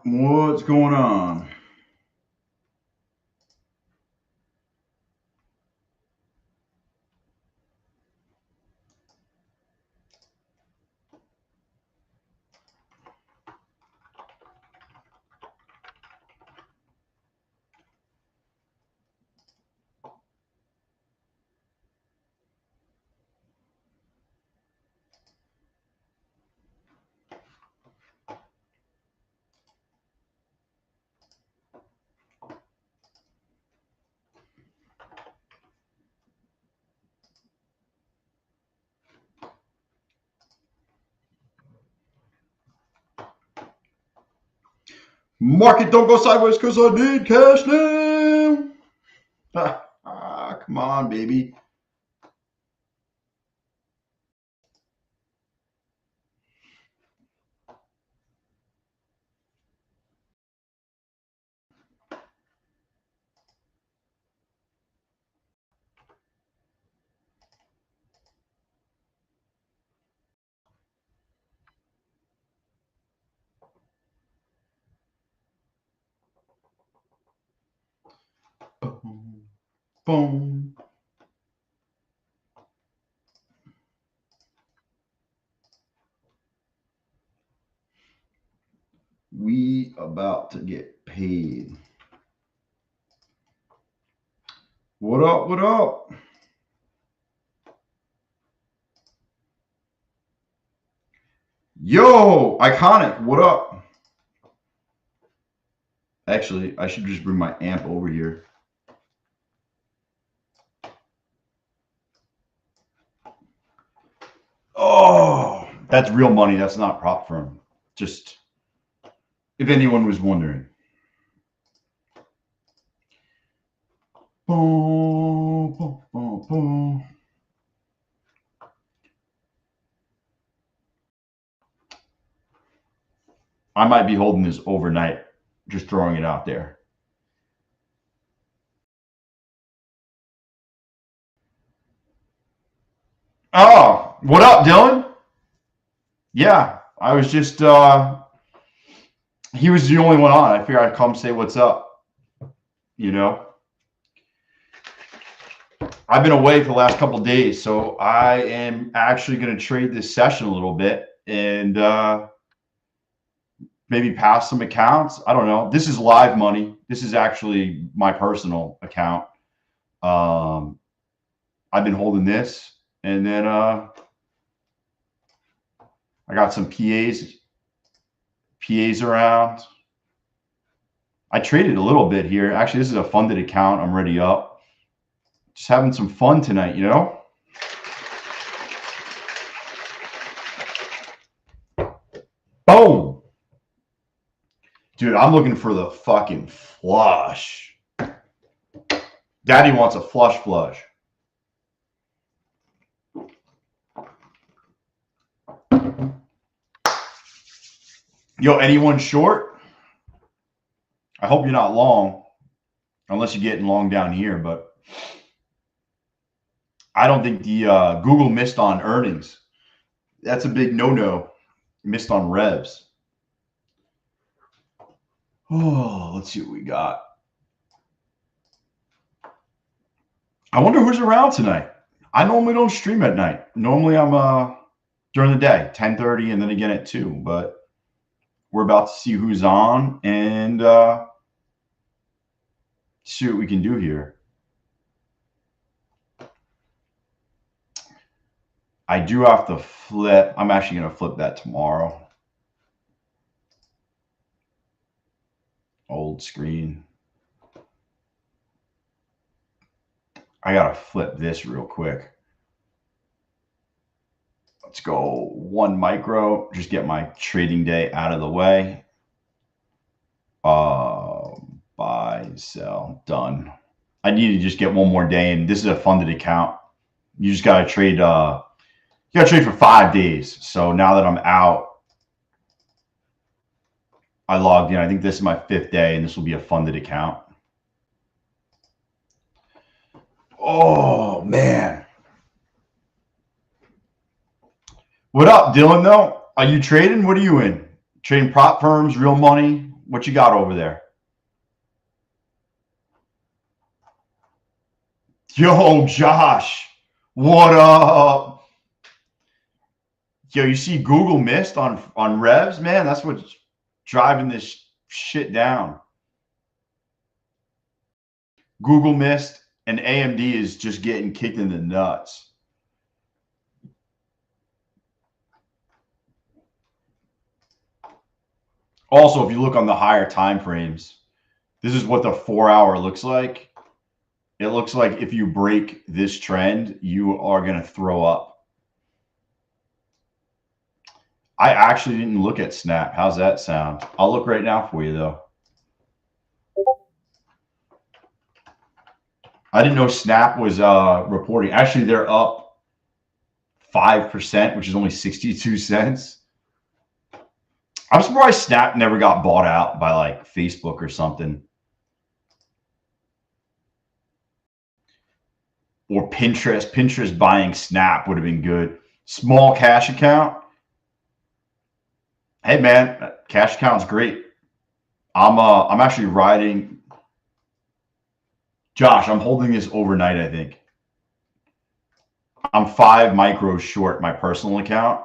What's going on? Market don't go sideways because I need cash now. Come on, baby. Boom, boom. We about to get paid. What up? What up? Yo, iconic. What up? Actually, I should just bring my amp over here. Oh, that's real money. That's not prop firm. Just if anyone was wondering. Boom, boom, boom, boom. I might be holding this overnight, just throwing it out there. Oh, what up, Dylan? Yeah, I was just, he was the only one on. I figured I'd come say what's up. You know, I've been away for the last couple of days, so I am actually going to trade this session a little bit and maybe pass some accounts. I don't know. This is live money. This is actually my personal account. I've been holding this, and then I got some PAs around. I traded a little bit here. Actually, this is a funded account. I'm ready up. Just having some fun tonight, you know? Boom. Dude, I'm looking for the fucking flush. Daddy wants a flush. Yo, anyone short? I hope you're not long, unless you're getting long down here, but I don't think the Google missed on earnings. That's a big no-no. Missed on revs. Oh, let's see what we got. I wonder who's around tonight. I normally don't stream at night. Normally I'm during the day, 10:30, and then again at 2. But we're about to see who's on and see what we can do here. I do have to flip. I'm actually going to flip that tomorrow. Old screen. I got to flip this real quick. Let's go 1 micro. Just get my trading day out of the way. Buy, sell, done. I need to just get one more day, and this is a funded account. You just got to trade. You got to trade for 5 days. So now that I'm out, I logged in. I think this is my 5th day, and this will be a funded account. Oh, man. What up, Dylan, though? Are you trading? What are you in? Trading prop firms, real money? What you got over there? Yo, Josh, what up? Yo, you see Google missed on revs, man? That's what's driving this shit down. Google missed, and AMD is just getting kicked in the nuts. Also, if you look on the higher time frames, this is what the 4-hour looks like. It looks like if you break this trend, you are going to throw up. I actually didn't look at Snap. How's that sound? I'll look right now for you, though. I didn't know Snap was reporting. Actually, they're up 5%, which is only 62 cents. I'm surprised Snap never got bought out by like Facebook or something. Or Pinterest. Pinterest buying Snap would have been good. Small cash account. Hey man, cash account's great. I'm actually riding. Josh, I'm holding this overnight, I think. I'm 5 micros short my personal account,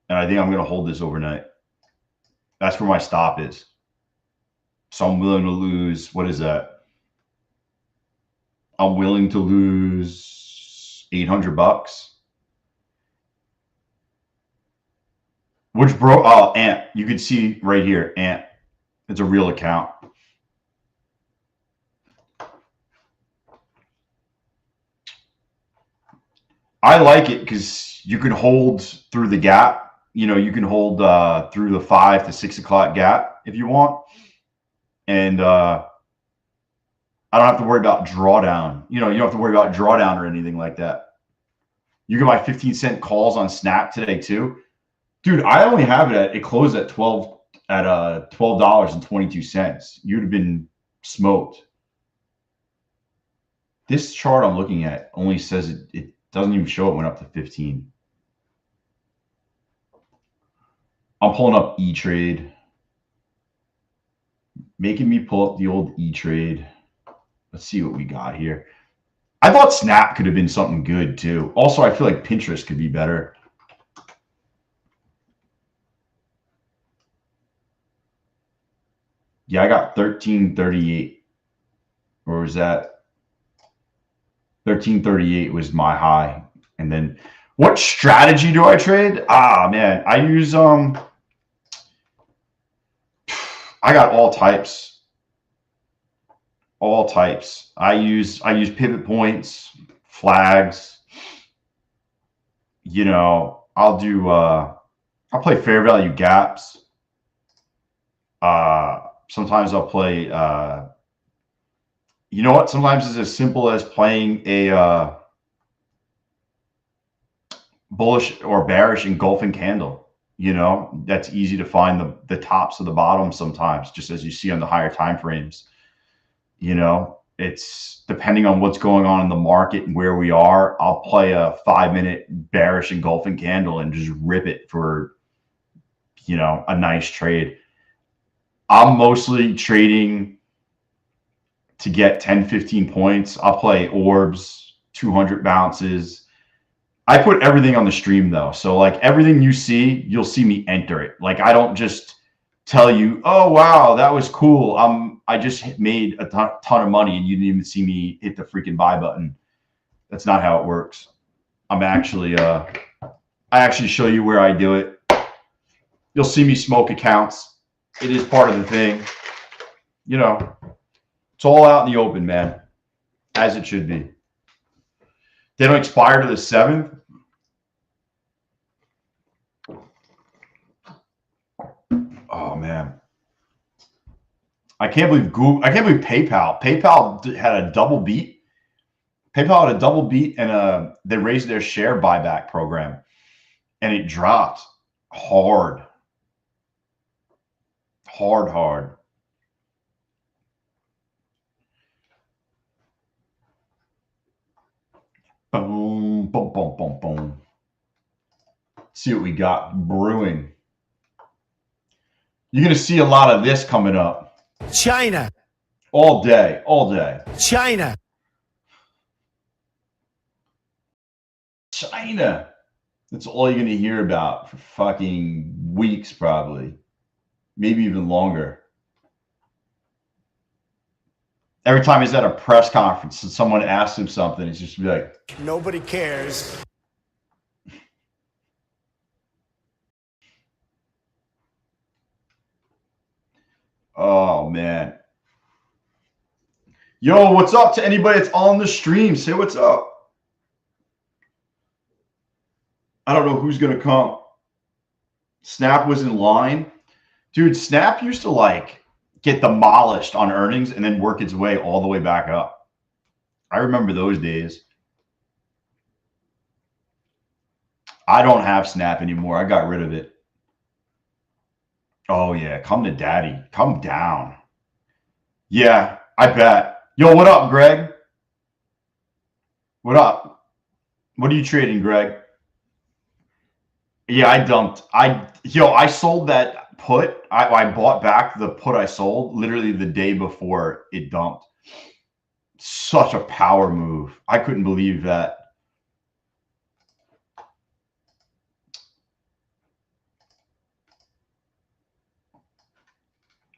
and I think I'm going to hold this overnight. That's where my stop is. So I'm willing to lose, what is that? I'm willing to lose $800. Which Ant, you can see right here, Ant. It's a real account. I like it because you can hold through the gap. You know, you can hold through the 5 to 6 o'clock gap if you want. And I don't have to worry about drawdown. You know, you don't have to worry about drawdown or anything like that. You get my 15-cent calls on Snap today too. Dude, I only have it closed at $12.22. You'd have been smoked. This chart I'm looking at only says it doesn't even show it went up to 15. I'm pulling up E-Trade. Making me pull up the old E-Trade. Let's see what we got here. I thought Snap could have been something good too. Also, I feel like Pinterest could be better. Yeah, I got 1338. Or was that 1338 was my high. And then what strategy do I trade? Ah, man, I use I got all types. All types. I use pivot points, flags. You know, I'll play fair value gaps. Sometimes I'll play you know what? Sometimes it's as simple as playing a bullish or bearish engulfing candle. You know, that's easy to find the tops of the bottom sometimes, just as you see on the higher time frames. You know, it's depending on what's going on in the market and where we are. I'll play a 5-minute bearish engulfing candle and just rip it for, you know, a nice trade. I'm mostly trading to get 10, 15 points. I'll play orbs, 200 bounces. I put everything on the stream though. So like everything you see, you'll see me enter it. Like I don't just tell you, oh, wow, that was cool. I just made a ton of money and you didn't even see me hit the freaking buy button. That's not how it works. I actually show you where I do it. You'll see me smoke accounts. It is part of the thing. You know, it's all out in the open, man, as it should be. They don't expire to the 7th. Oh man, I can't believe PayPal. PayPal had a double beat. PayPal had a double beat, and they raised their share buyback program, and it dropped hard. Boom, boom, boom, boom, boom. See what we got brewing. You're going to see a lot of this coming up. China. All day, all day. China. China. That's all you're going to hear about for fucking weeks, probably. Maybe even longer. Every time he's at a press conference and someone asks him something, he's just be like, nobody cares. oh, man. Yo, what's up to anybody that's on the stream? Say what's up. I don't know who's going to come. Snap was in line. Dude, Snap used to like get demolished on earnings and then work its way all the way back up. I remember those days. I don't have Snap anymore. I got rid of it. Oh, yeah. Come to daddy. Come down. Yeah, I bet. Yo, what up, Greg? What up? What are you trading, Greg? Yeah, I dumped. I sold that put. I bought back the put I sold literally the day before it dumped. Such a power move. I couldn't believe that.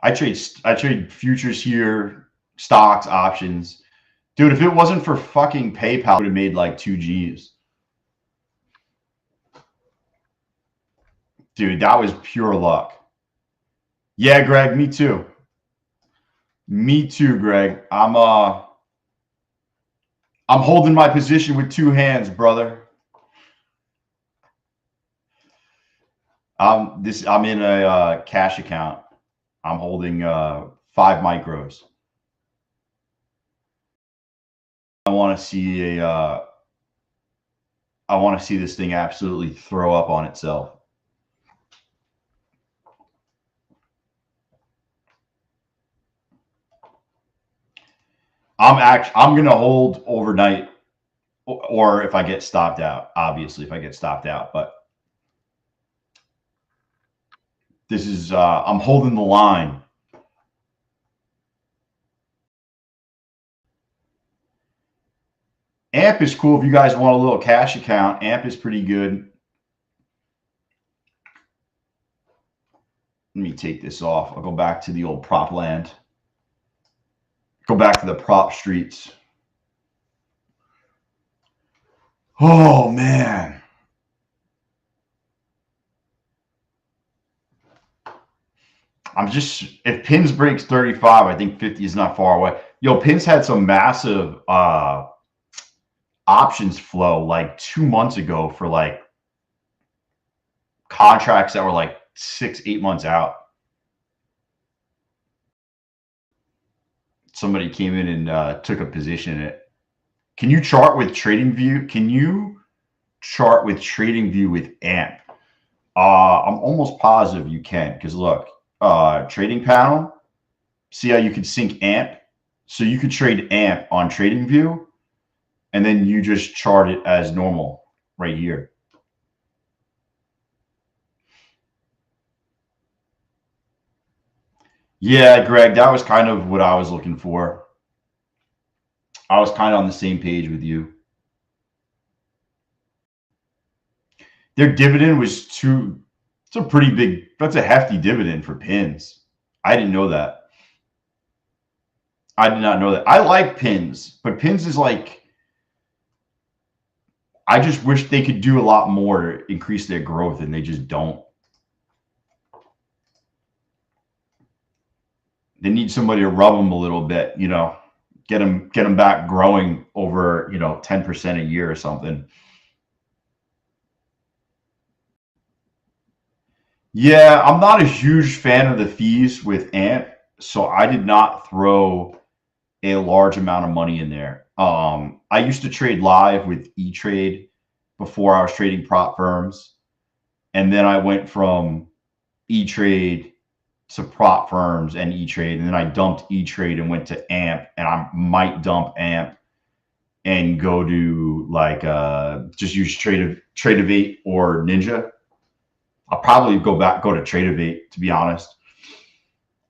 I trade futures here, stocks, options. Dude, if it wasn't for fucking PayPal, I would have made like 2 G's. Dude, that was pure luck. Yeah, Greg, me too. Me too, Greg. I'm holding my position with 2 hands, brother. I'm in a cash account. I'm holding 5 micros. I want to see this thing absolutely throw up on itself. I'm going to hold overnight, or if I get stopped out, obviously if I get stopped out, but this is I'm holding the line. AMP is cool if you guys want a little cash account. AMP is pretty good. Let me take this off. I'll go back to the old prop land. Go back to the prop streets. Oh, man. If Pins breaks 35, I think 50 is not far away. Yo, Pins had some massive options flow like 2 months ago for like contracts that were like 6-8 months out. Somebody came in and took a position in it. Can you chart with TradingView? Can you chart with TradingView with AMP? I'm almost positive you can, because look, trading panel, see how you can sync AMP? So you could trade AMP on TradingView, and then you just chart it as normal right here. Yeah, Greg, that was kind of what I was looking for. I was kind of on the same page with you. Their dividend was it's a pretty big, that's a hefty dividend for Pins. I didn't know that. I did not know that. I like Pins, but Pins is like, I just wish they could do a lot more to increase their growth, and they just don't. They need somebody to rub them a little bit, get them back growing over, 10% a year or something. Yeah, I'm not a huge fan of the fees with AMP, so I did not throw a large amount of money in there. I used to trade live with E-Trade before I was trading prop firms, and then I went from E-Trade to prop firms and E-Trade, and then I dumped E-Trade and went to AMP, and I might dump AMP and go to like just use Tradeovate or Ninja. I'll probably go to Tradeovate, to be honest.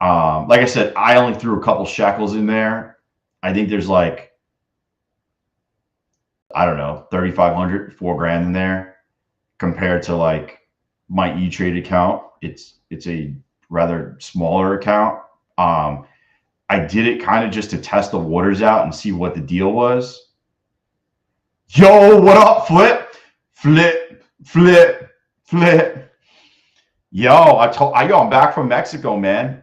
Like I said, I only threw a couple shekels in there. I think there's like, I don't know, 3,500, $4,000 in there compared to like my E-Trade account. It's a rather smaller account. I did it kind of just to test the waters out and see what the deal was. Yo, what up, Flip? Flip, flip, flip. Yo, I'm back from Mexico, man,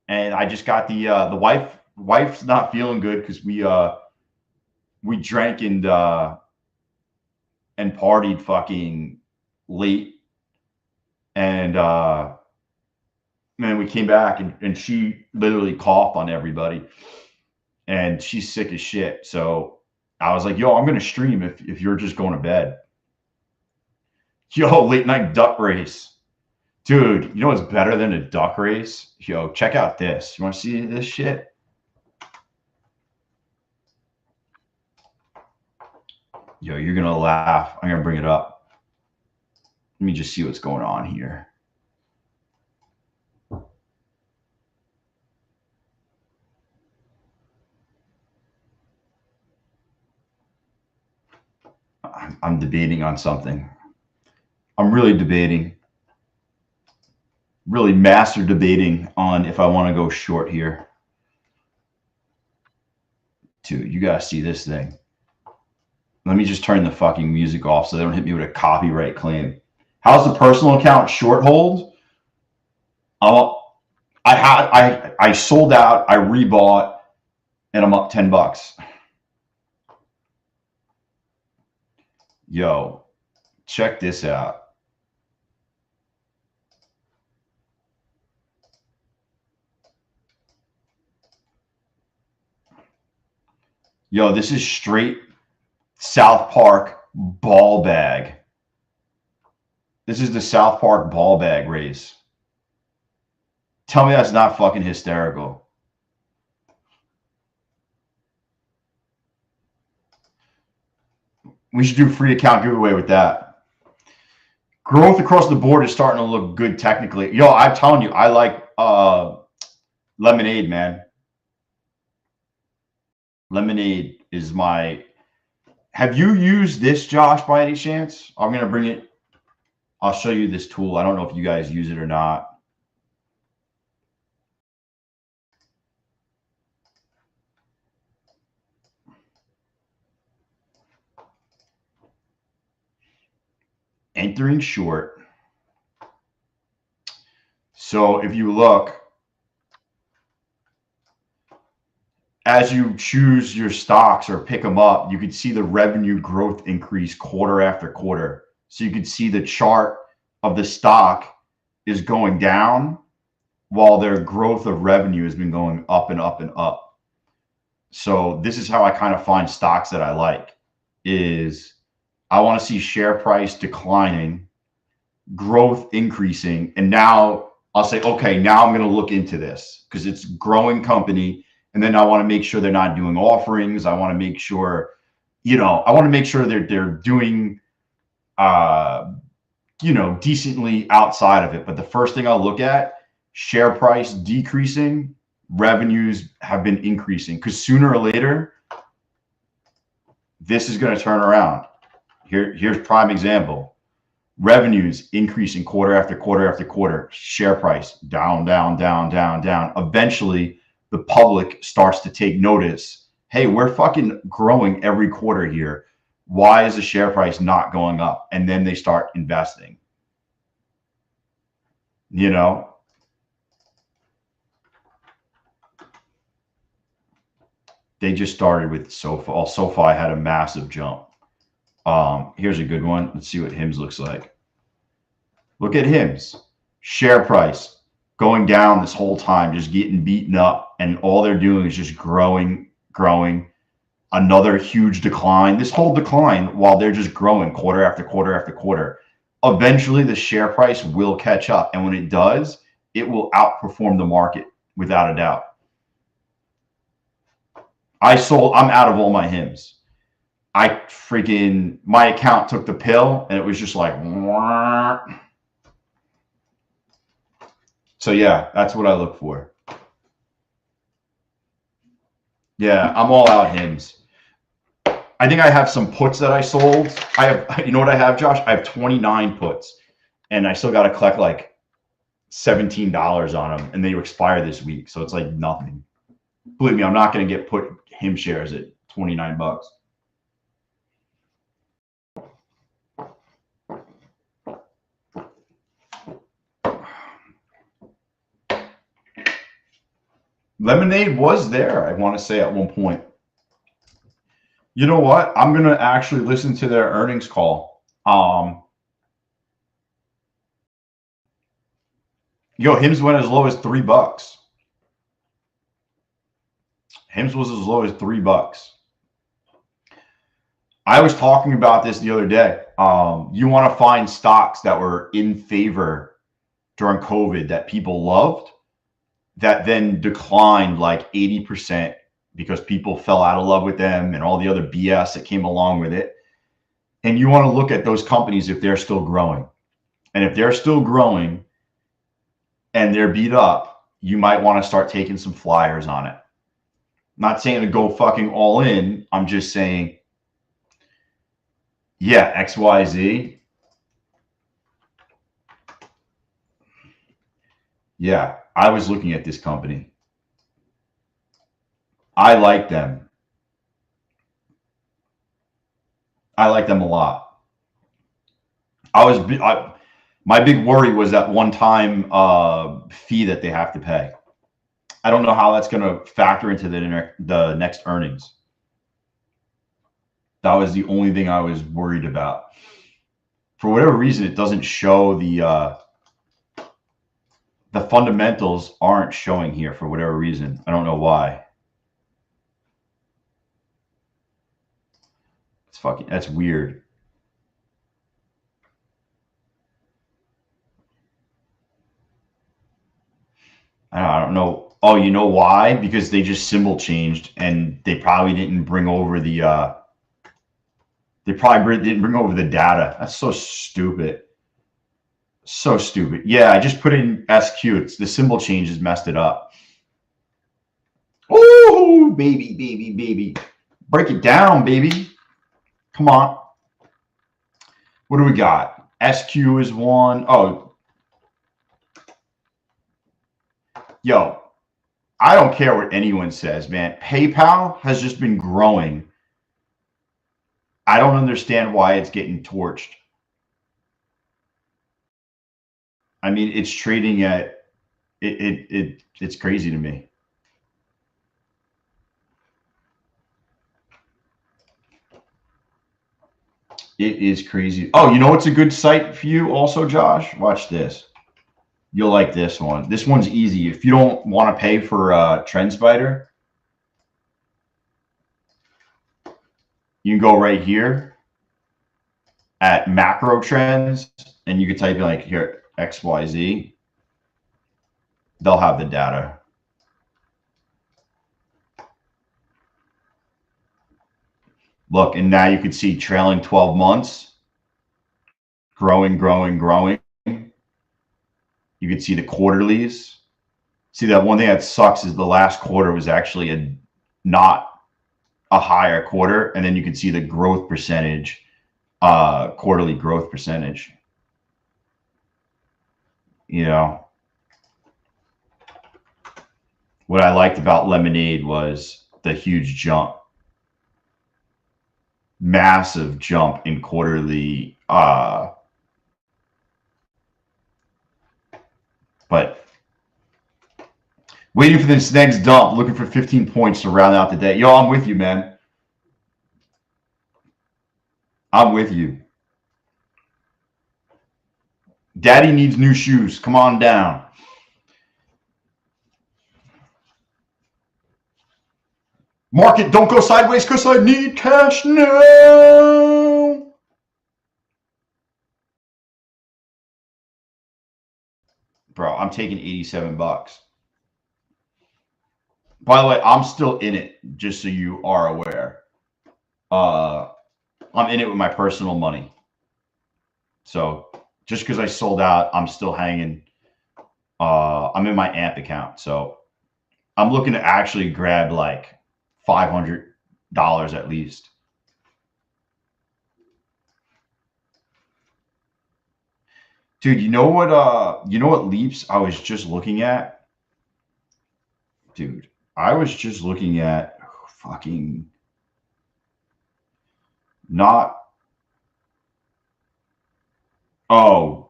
and I just got the wife's not feeling good because we drank and partied fucking late, and man, we came back and she literally coughed on everybody, and she's sick as shit. So I was like, yo, I'm gonna stream if you're just going to bed. Yo, late night duck race. Dude, you know what's better than a duck race? Yo, check out this. You want to see this shit? Yo, you're going to laugh. I'm going to bring it up. Let me just see what's going on here. I'm debating on something. I'm really debating. Really master debating on if I want to go short here. Dude, you got to see this thing. Let me just turn the fucking music off so they don't hit me with a copyright claim. How's the personal account short hold? I sold out, I rebought, and I'm up $10. Yo, check this out. Yo, this is straight South Park ball bag. This is the South Park ball bag race. Tell me that's not fucking hysterical. We should do free account giveaway with that. Growth across the board is starting to look good technically. Yo, I'm telling you, I like Lemonade, man. Lemonade is my... Have you used this, Josh, by any chance? I'm going to bring it. I'll show you this tool. I don't know if you guys use it or not. Entering short. So if you look, as you choose your stocks or pick them up, you can see the revenue growth increase quarter after quarter. So you can see the chart of the stock is going down while their growth of revenue has been going up and up and up. So this is how I kind of find stocks that I like is I want to see share price declining, growth increasing. And now I'll say, okay, now I'm going to look into this because it's a growing company. And then I want to make sure they're not doing offerings. I want to make sure, I want to make sure they're doing, decently outside of it. But the first thing I'll look at, share price decreasing, revenues have been increasing because sooner or later, this is going to turn around. Here's prime example. Revenues increasing quarter after quarter after quarter. Share price down, down, down, down, down. Eventually, the public starts to take notice. Hey, we're fucking growing every quarter here. Why is the share price not going up? And then they start investing. They just started with SoFi. SoFi had a massive jump. Here's a good one. Let's see what HIMS looks like. Look at HIMS. Share price going down this whole time, just getting beaten up, and all they're doing is just growing. Another huge decline. This whole decline while they're just growing quarter after quarter after quarter. Eventually, the share price will catch up, and when it does, it will outperform the market without a doubt. I'm out of all my HIMS. My account took the pill and it was just like, so yeah, that's what I look for. Yeah, I'm all out Hims. I think I have some puts that I sold. I have, you know what I have, Josh? I have 29 puts, and I still got to collect like $17 on them, and they expire this week, so it's like nothing. Believe me, I'm not going to get put Him shares at 29 bucks. Lemonade was there, I want to say, at one point. You know what? I'm going to actually listen to their earnings call. Hims went as low as $3. Hims was as low as $3. I was talking about this the other day. You want to find stocks that were in favor during COVID that people loved, that then declined like 80% because people fell out of love with them and all the other BS that came along with it. And you want to look at those companies if they're still growing. And if they're still growing and they're beat up, you might want to start taking some flyers on it. I'm not saying to go fucking all in. I'm just saying, yeah, XYZ. Yeah, I was looking at this company. I like them. I like them a lot. My big worry was that one-time fee that they have to pay. I don't know how that's going to factor into the next earnings. That was the only thing I was worried about. For whatever reason, it doesn't show the fundamentals aren't showing here for whatever reason. I don't know why. That's weird. I don't know. Oh, you know why? Because they just symbol changed, and they probably didn't bring over the data. That's so stupid. So stupid. Yeah, I just put in SQ. It's the symbol changes messed it up. Oh, baby, baby, baby. Break it down, baby. Come on. What do we got? SQ is one. Oh. Yo, I don't care what anyone says, man. PayPal has just been growing. I don't understand why it's getting torched. I mean, it's trading at it's crazy to me. It is crazy. Oh, you know what's a good site for you also, Josh? Watch this. You'll like this one. This one's easy. If you don't want to pay for TrendSpider, you can go right here at macro trends, and you can type in like here XYZ. They'll have the data. Look, and now you can see trailing 12 months, growing, growing, growing. You can see the quarterlies. See, that one thing that sucks is the last quarter was actually not a higher quarter, and then you can see the growth percentage, quarterly growth percentage. You know, what I liked about Lemonade was the huge jump, massive jump in quarterly. But waiting for this next dump, looking for 15 points to round out the day. Yo, I'm with you, man. I'm with you. Daddy needs new shoes. Come on down. Market, don't go sideways because I need cash now. Bro, I'm taking 87 bucks. By the way, I'm still in it, just so you are aware. I'm in it with my personal money. So just because I sold out, I'm still hanging. I'm in my AMP account. So I'm looking to actually grab like $500 at least. Dude, you know what leaps I was just looking at? Dude, I was just looking at fucking not oh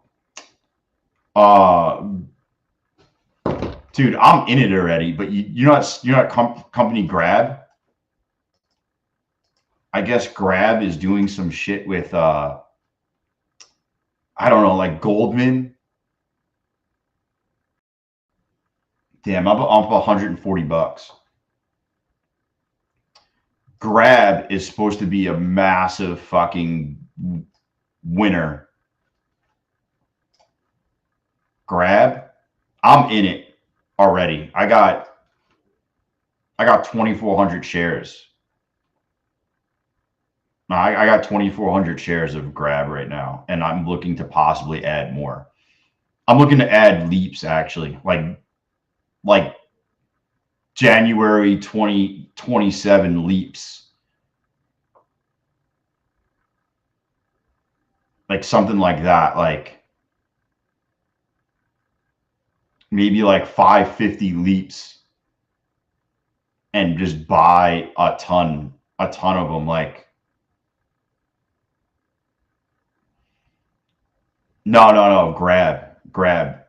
uh dude, I'm in it already, but you're not company Grab. I guess Grab is doing some shit with I don't know, like Goldman. Damn, I'm up $140. Grab is supposed to be a massive fucking winner. Grab, I'm in it already. I got 2,400 shares. I got 2,400 shares of Grab right now, and I'm looking to possibly add more. I'm looking to add leaps actually, like January 2027 leaps. Like something like that, like maybe like 550 leaps and just buy a ton of them. Like no, grab Grab.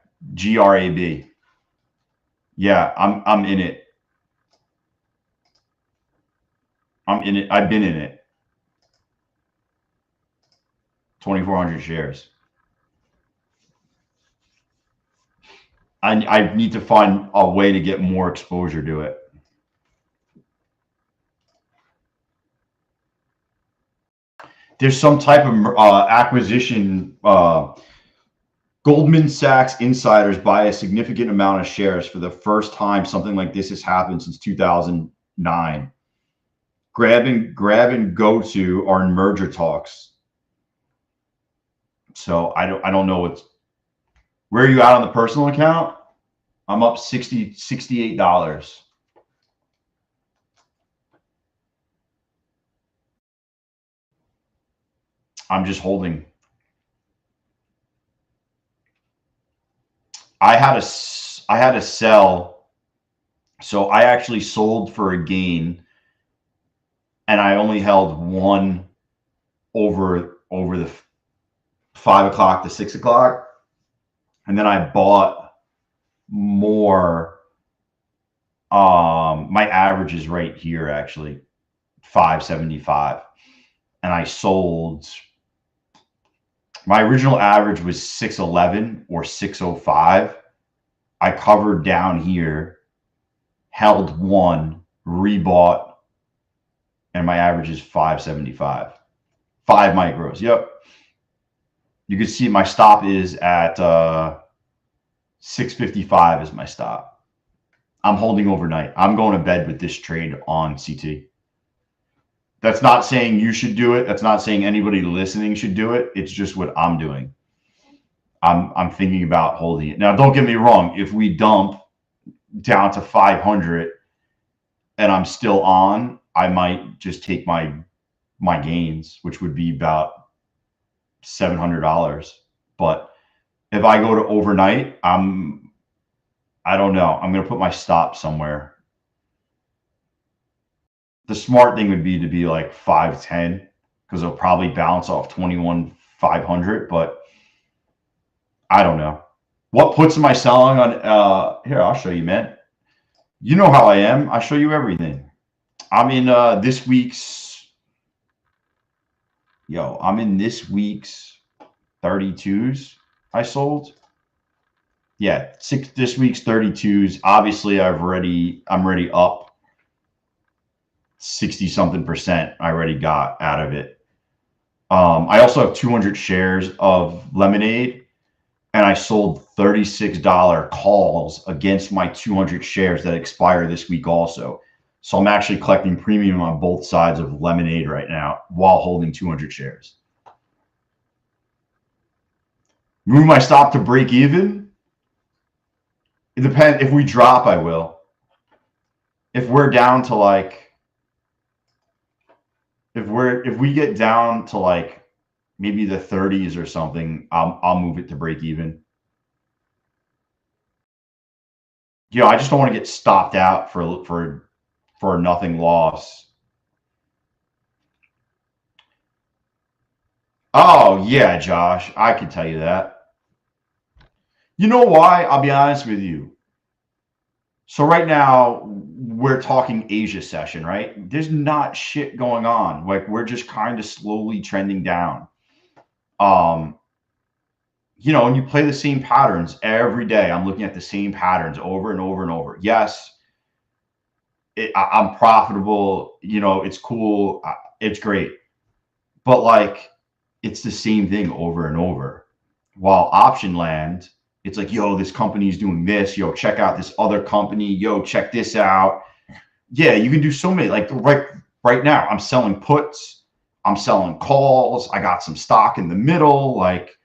Yeah, I'm in it. I'm in it. I've been in it. 2,400 shares. I need to find a way to get more exposure to it. There's some type of acquisition. Goldman Sachs insiders buy a significant amount of shares for the first time. Something like this has happened since 2009. Grab and GoTo are in merger talks. So I don't know where are you at on the personal account? I'm up $68. I'm just holding. I had to sell, so I actually sold for a gain, and I only held one over the 5 o'clock to 6 o'clock, and then I bought more. My average is right here actually, 575, and I sold. My original average was 611 or 605. I covered down here, held one, rebought, and my average is 575. 5 micros. Yep. You can see my stop is at 655 is my stop. I'm holding overnight. I'm going to bed with this trade on CT. That's not saying you should do it. That's not saying anybody listening should do it. It's just what I'm doing. I'm thinking about holding it. Now, don't get me wrong. If we dump down to 500 and I'm still on, I might just take my gains, which would be about $700. But if I go to overnight, I don't know. I'm going to put my stop somewhere. The smart thing would be to be like 510 because it'll probably bounce off 21,500, but I don't know. What puts am I selling on? Here, I'll show you, man. You know how I am. I show you everything. I'm in this week's 32s I sold. Yeah, this week's 32s. Obviously, I'm already up 60 something percent. I already got out of it. I also have 200 shares of Lemonade, and I sold $36 calls against my 200 shares that expire this week also. So I'm actually collecting premium on both sides of Lemonade right now while holding 200 shares. Move my stop to break even. It depends. If we drop, I will. If we're down to like If we get down to like maybe the 30s or something, I'll move it to break even. I just don't want to get stopped out for nothing loss. Oh yeah, Josh, I can tell you that. You know why? I'll be honest with you. So right now we're talking Asia session, right? There's not shit going on. Like we're just kind of slowly trending down. Um, and you play the same patterns every day. I'm looking at the same patterns over and over and over. Yes, I'm profitable. It's cool. It's great. But like, it's the same thing over and over. While option land, it's like, yo, this company's doing this. Yo, check out this other company. Yo, check this out. Yeah, you can do so many. Like right now, I'm selling puts. I'm selling calls. I got some stock in the middle. Like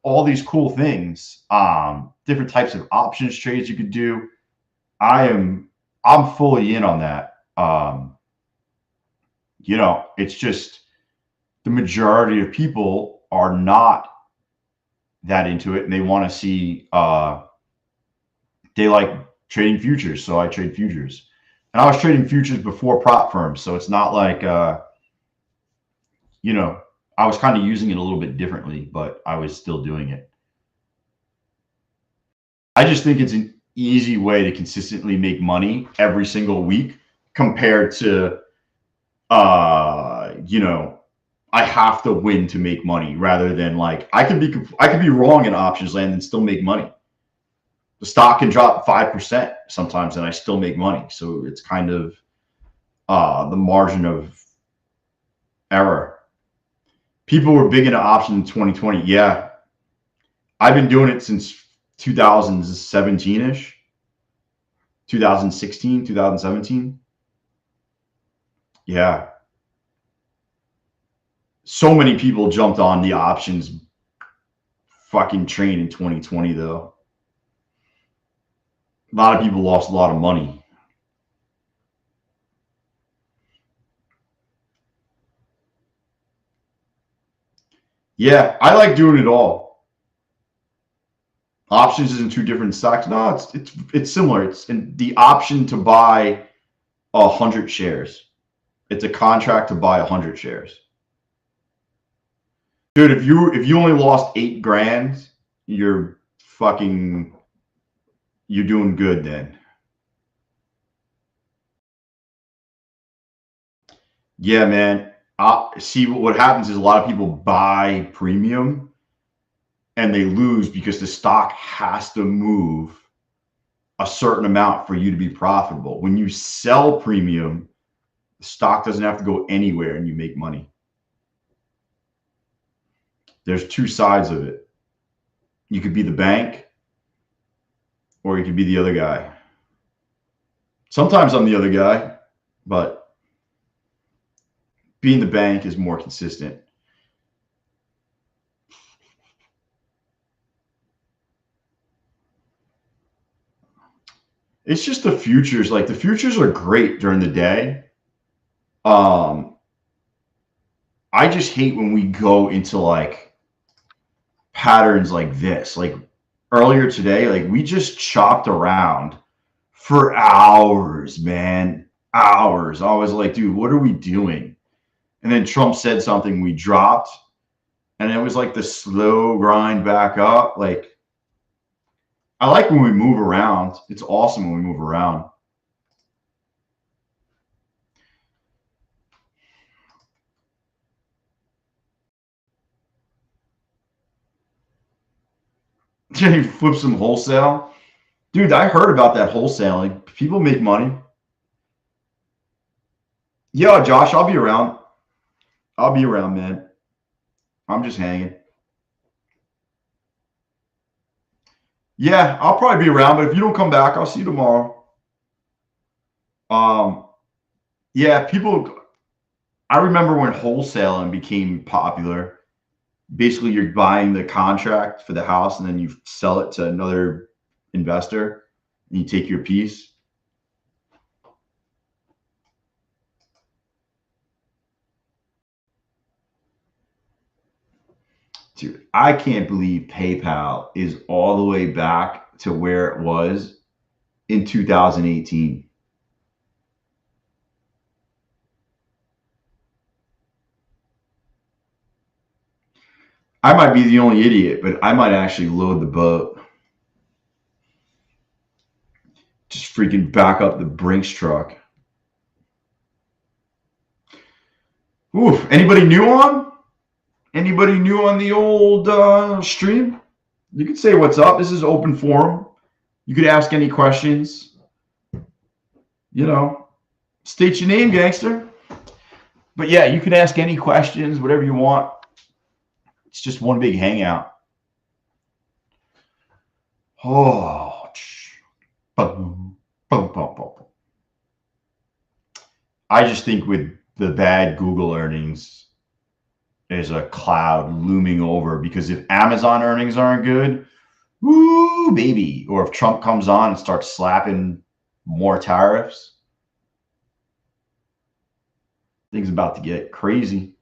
all these cool things. Different types of options trades you could do. I'm fully in on that. It's just the majority of people are not that into it, and they want to see they like trading futures, so I trade futures. And I was trading futures before prop firms, so it's not like I was kind of using it a little bit differently, but I was still doing it. I just think it's an easy way to consistently make money every single week compared to I have to win to make money rather than like I could be wrong in options land and still make money. The stock can drop 5% sometimes and I still make money. So it's kind of the margin of error. People were big into options in 2020. Yeah. I've been doing it since 2017-ish, 2016, 2017. Yeah. So many people jumped on the options fucking train in 2020 though. A lot of people lost a lot of money. Yeah, I like doing it all. Options isn't two different stocks. No, it's similar. It's the option to buy 100 shares. It's a contract to buy 100 shares. Dude, if you only lost 8 grand, you're fucking you're doing good then. Yeah, man. See what happens is a lot of people buy premium and they lose because the stock has to move a certain amount for you to be profitable. When you sell premium, the stock doesn't have to go anywhere and you make money. There's two sides of it. You could be the bank or you could be the other guy. Sometimes I'm the other guy, but being the bank is more consistent. It's just the futures. Like the futures are great during the day. I just hate when we go into like patterns like this. Like earlier today, like we just chopped around for hours, man. Hours. I was like, dude, what are we doing? And then Trump said something, we dropped, and it was like the slow grind back up. Like, I like when we move around. It's awesome when we move around. Can you flip some wholesale? Dude, I heard about that wholesaling. People make money. Yeah, Josh, I'll be around. I'll be around, man. I'm just hanging. Yeah, I'll probably be around, but if you don't come back, I'll see you tomorrow. Um, yeah, people. I remember when wholesaling became popular. Basically, you're buying the contract for the house and then you sell it to another investor and you take your piece. Dude, I can't believe PayPal is all the way back to where it was in 2018. I might be the only idiot, but I might actually load the boat. Just freaking back up the Brinks truck. Oof. Anybody new on? Anybody new on the old stream? You can say what's up. This is open forum. You could ask any questions. You know, state your name, gangster. But yeah, you can ask any questions, whatever you want. It's just one big hangout. Oh, boom, boom, boom, boom. I just think with the bad Google earnings, there's a cloud looming over because if Amazon earnings aren't good, woo, baby. Or if Trump comes on and starts slapping more tariffs, things about to get crazy.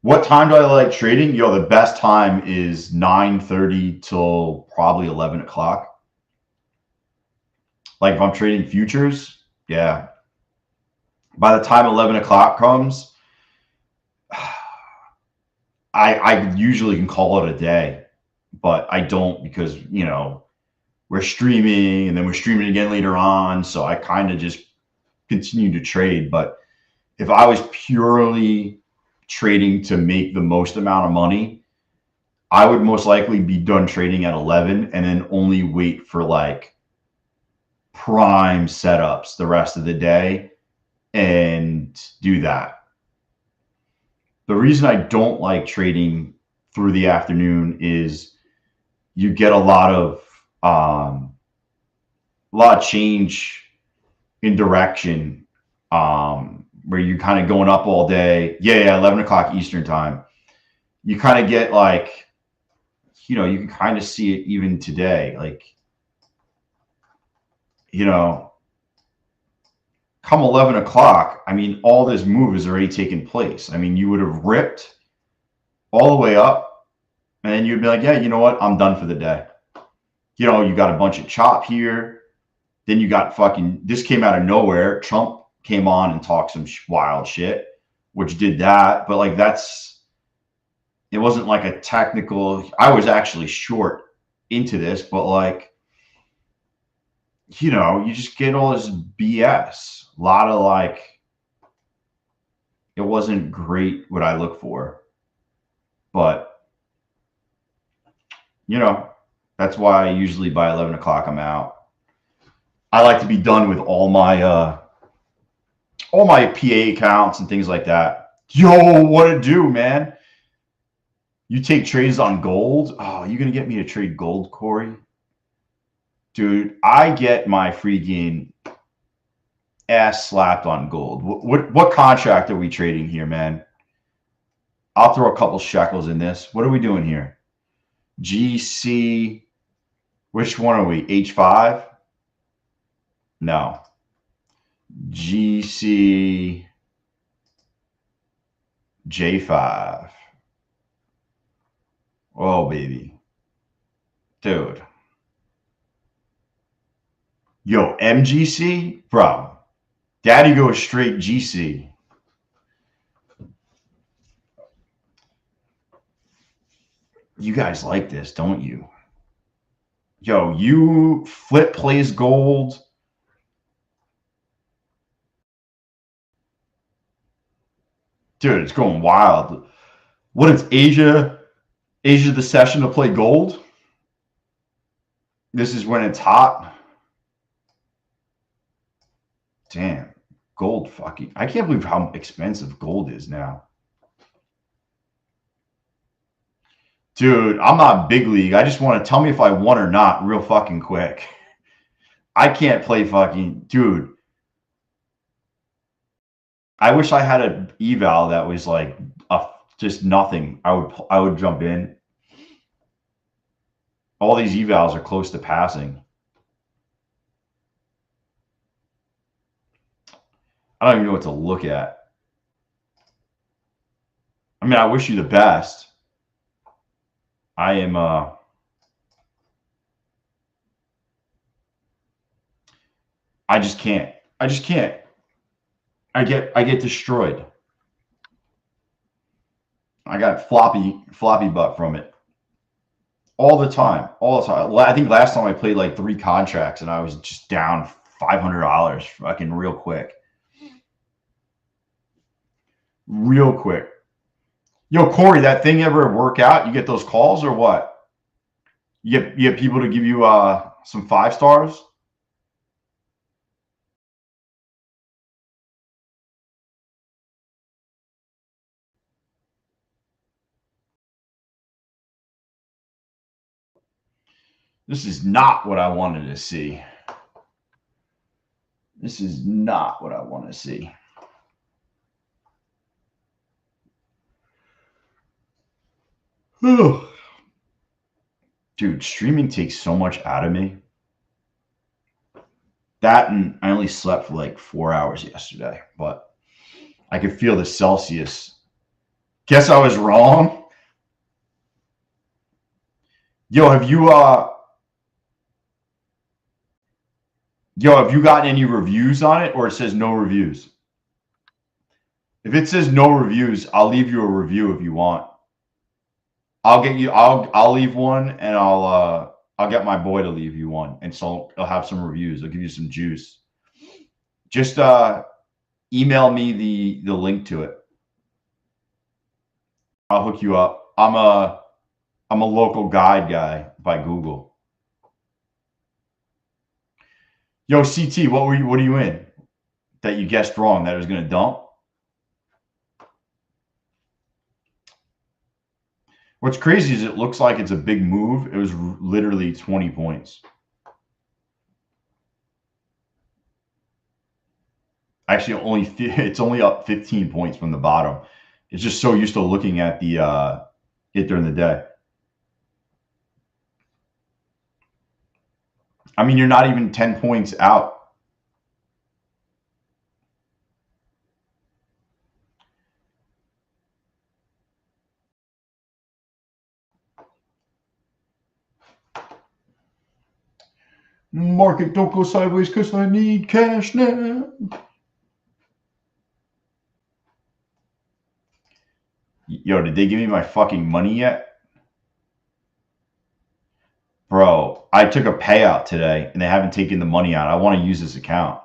What time do I like trading? Yo, the best time is 9:30 till probably 11 o'clock. Like if I'm trading futures, yeah. By the time 11 o'clock comes, I usually can call it a day, but I don't because, you know, we're streaming and then we're streaming again later on. So I kind of just continue to trade. But if I was purely trading to make the most amount of money, I would most likely be done trading at 11 and then only wait for like prime setups the rest of the day and do that. The reason I don't like trading through the afternoon is you get a lot of change in direction where you're kind of going up all day. Yeah, 11 o'clock Eastern time. You kind of get like, you know, you can kind of see it even today. Like, you know, come 11 o'clock, I mean, all this move has already taken place. I mean, you would have ripped all the way up and then you'd be like, yeah, you know what? I'm done for the day. You know, you got a bunch of chop here. Then you got fucking, this came out of nowhere. Trump came on and talked some wild shit, which did that. But like, it wasn't like a technical, I was actually short into this, but like, you know, you just get all this BS. A lot of like, it wasn't great what I look for. But, you know, that's why usually by 11 o'clock I'm out. I like to be done with all my PA accounts and things like that. Yo, what it do, man? You take trades on gold? Oh, you gonna get me to trade gold, Corey? Dude, I get my freaking ass slapped on gold. What contract are we trading here, man? I'll throw a couple shekels in this. What are we doing here? GC. Which one are we? H5? No. GC J5. Oh, baby. Dude. Yo, MGC? Bro. Daddy goes straight GC. You guys like this, don't you? Yo, you flip plays gold. Dude, it's going wild. What is Asia the session to play gold? This is when it's hot. Damn, gold fucking. I can't believe how expensive gold is now. Dude, I'm not big league. I just want to tell me if I won or not real fucking quick. I can't play fucking. Dude, I wish I had an eval that was like just nothing. I would jump in. All these evals are close to passing. I don't even know what to look at. I mean, I wish you the best. I am I just can't. I just can't. I get destroyed. I got floppy butt from it all the time, all the time. I think last time I played like 3 contracts and I was just down $500 fucking real quick. Real quick. Yo, Corey, that thing ever work out? You get those calls or what? You get people to give you some 5 stars? This is not what I wanted to see. This is not what I want to see. Dude, streaming takes so much out of me. That, and I only slept for like 4 hours yesterday, but I could feel the Celsius. Guess I was wrong. Yo, have you gotten any reviews on it, or it says no reviews? If it says no reviews, I'll leave you a review if you want. I'll leave one, and I'll get my boy to leave you one, and so I'll have some reviews. I'll give you some juice. Just email me the link to it. I'll hook you up. I'm a local guide guy by Google. Yo, CT, what are you in? That you guessed wrong that it was gonna dump? What's crazy is it looks like it's a big move. It was literally 20 points. Actually, it's only up 15 points from the bottom. It's just so used to looking at the it during the day. I mean, you're not even 10 points out. Market don't go sideways because I need cash now. Yo, did they give me my fucking money yet? Bro, I took a payout today and they haven't taken the money out. I want to use this account.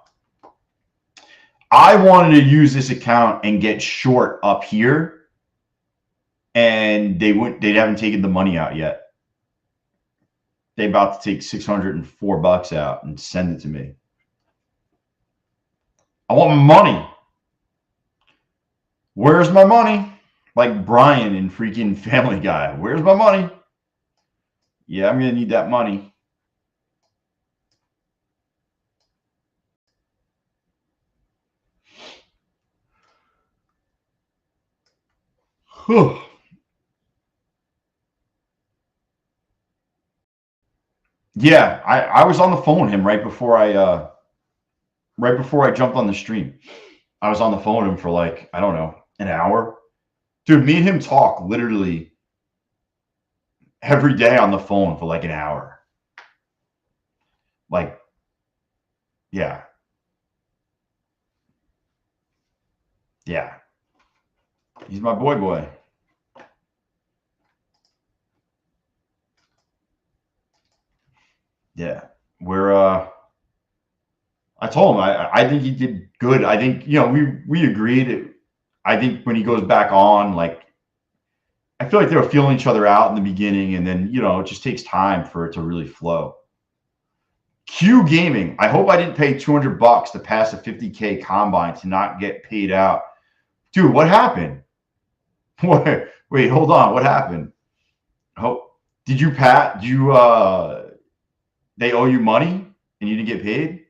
I wanted to use this account and get short up here, and they haven't taken the money out yet. They about to take $604 out and send it to me. I want my money. Where's my money? Like Brian in freaking Family Guy. Where's my money? Yeah, I'm gonna need that money. Yeah, I was on the phone with him right before I jumped on the stream. I was on the phone with him for like, I don't know, an hour. Dude, me and him talk literally every day on the phone for like an hour. Like, yeah. Yeah. He's my boy. Yeah. I told him I think he did good. I think, we agreed. I think when he goes back on, like, I feel like they were feeling each other out in the beginning, and then, it just takes time for it to really flow. Q Gaming. I hope I didn't pay $200 to pass a 50K combine to not get paid out. Dude, what happened? Wait, hold on. What happened? Oh, did you pat? They owe you money and you didn't get paid?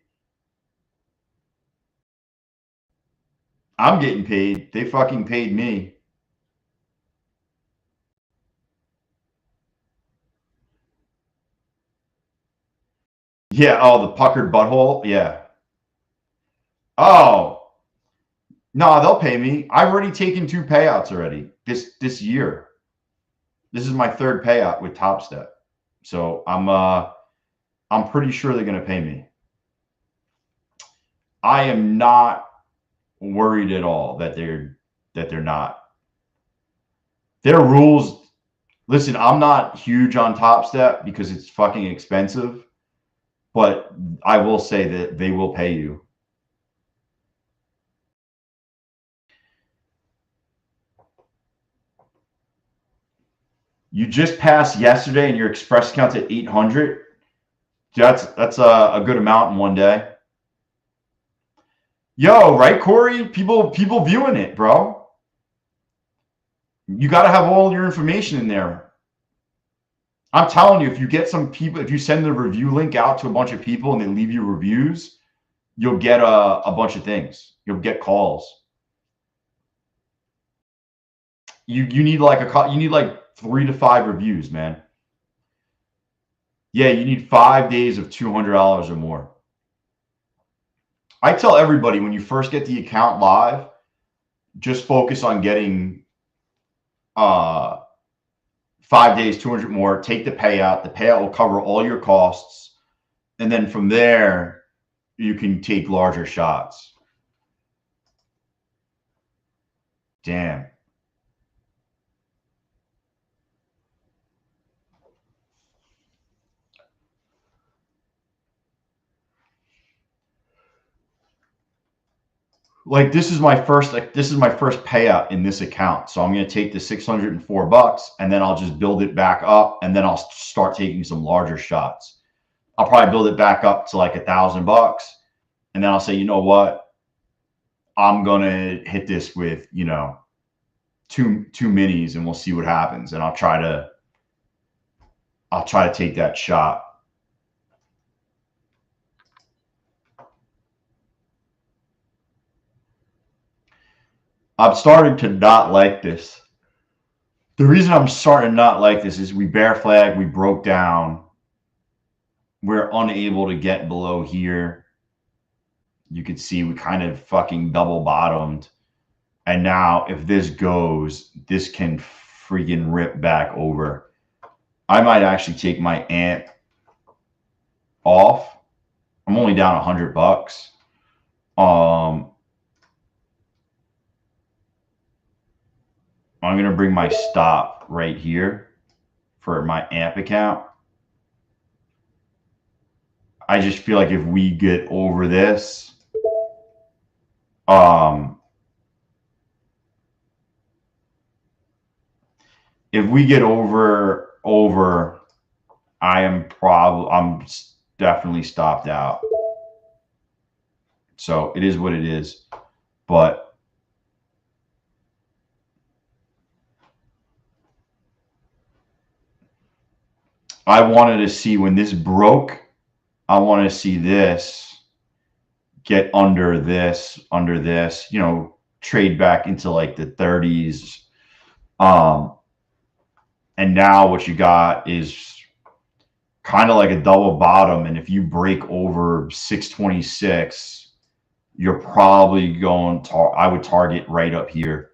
I'm getting paid. They fucking paid me. Yeah. Oh, the puckered butthole. Yeah. Oh, no, they'll pay me. I've already taken 2 payouts already this year. This is my third payout with Topstep. So I'm pretty sure they're going to pay me. I am not worried at all that they're not. Their rules. Listen, I'm not huge on Topstep because it's fucking expensive, but I will say that they will pay you. You just passed yesterday and your express account's at 800. That's a good amount in one day. Yo, right, Corey? People viewing it, bro. You got to have all your information in there. I'm telling you, if you get some people, if you send the review link out to a bunch of people and they leave you reviews, you'll get a bunch of things. You'll get calls. You need like 3 to 5 reviews, man. Yeah, you need 5 days of $200 or more. I tell everybody when you first get the account live, just focus on getting 5 days, 200 more. Take the payout. The payout will cover all your costs, and then from there, you can take larger shots. Damn. Like this is my first payout in this account. So I'm going to take the $604 and then I'll just build it back up and then I'll start taking some larger shots. I'll probably build it back up to like $1,000 and then I'll say, you know what? I'm going to hit this with, two minis and we'll see what happens. And I'll try to take that shot. I'm starting to not like this. The reason I'm starting to not like this is we bear flag, we broke down. We're unable to get below here. You can see we kind of fucking double bottomed. And now if this goes, this can freaking rip back over. I might actually take my amp off. I'm only down $100. I'm going to bring my stop right here for my amp account. I just feel like if we get over this, if we get over, I'm definitely stopped out. So it is what it is, but I wanted to see when this broke, I want to see this get under this, trade back into like the 30s. And now what you got is kind of like a double bottom. And if you break over 626, you're probably going to, I would target right up here.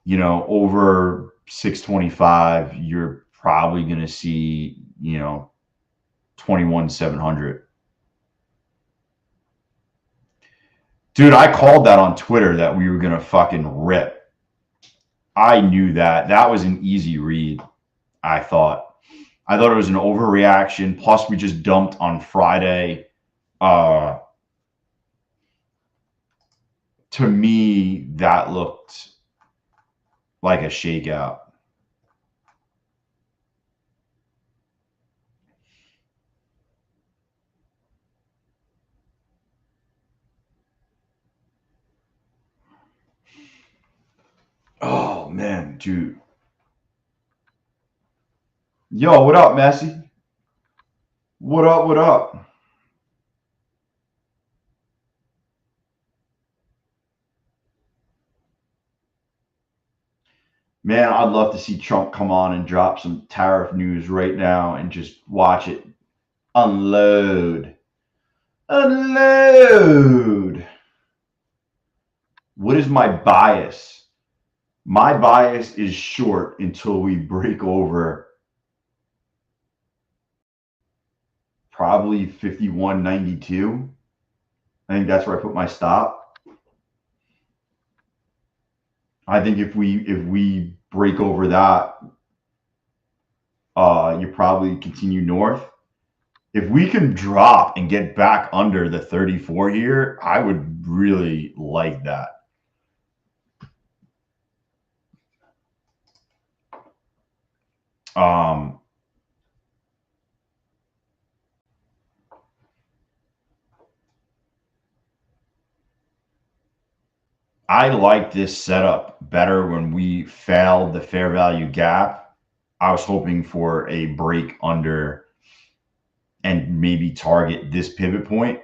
Over 625, you're probably going to see, 21,700. Dude, I called that on Twitter that we were going to fucking rip. I knew that. That was an easy read, I thought. I thought it was an overreaction. Plus, we just dumped on Friday. To me, that looked like a shakeout. Oh, man, dude. Yo, what up, Messi? What up, what up? Man, I'd love to see Trump come on and drop some tariff news right now and just watch it unload. Unload. What is my bias? My bias is short until we break over probably 51.92. I think that's where I put my stop. I think if we break over that, you probably continue north. If we can drop and get back under the 34 here, I would really like that. I like this setup better when we failed the fair value gap. I was hoping for a break under and maybe target this pivot point.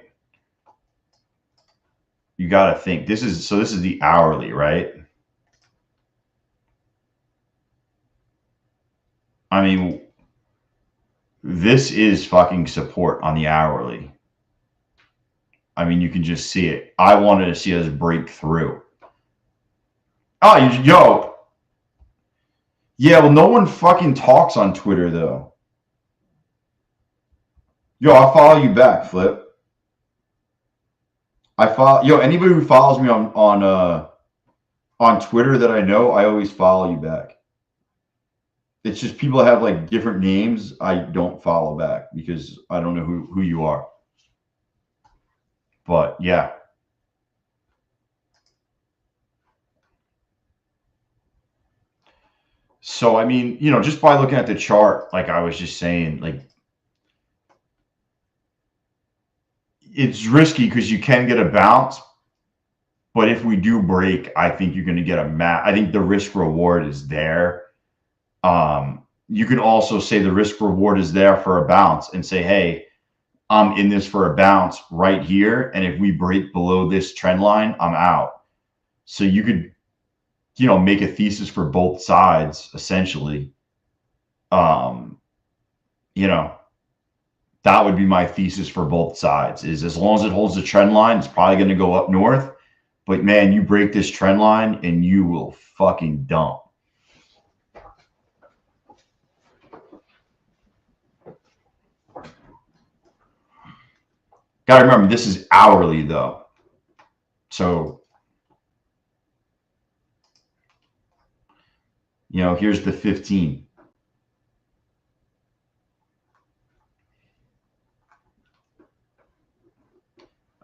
You got to think this is the hourly, right? I mean, this is fucking support on the hourly. I mean, you can just see it. I wanted to see us break through. Oh, yo. Yeah, well, no one fucking talks on Twitter, though. Yo, I'll follow you back, Flip. I follow anybody who follows me on Twitter that I know, I always follow you back. It's just people have like different names. I don't follow back because I don't know who you are. But yeah. So I mean, just by looking at the chart, like I was just saying, like it's risky because you can get a bounce. But if we do break, I think you're going to get I think the risk reward is there. You can also say the risk reward is there for a bounce and say, hey, I'm in this for a bounce right here. And if we break below this trend line, I'm out. So you could, make a thesis for both sides, essentially. That would be my thesis for both sides is as long as it holds the trend line, it's probably going to go up north. But man, you break this trend line and you will fucking dump. Got to remember, this is hourly though. So, here's the 15.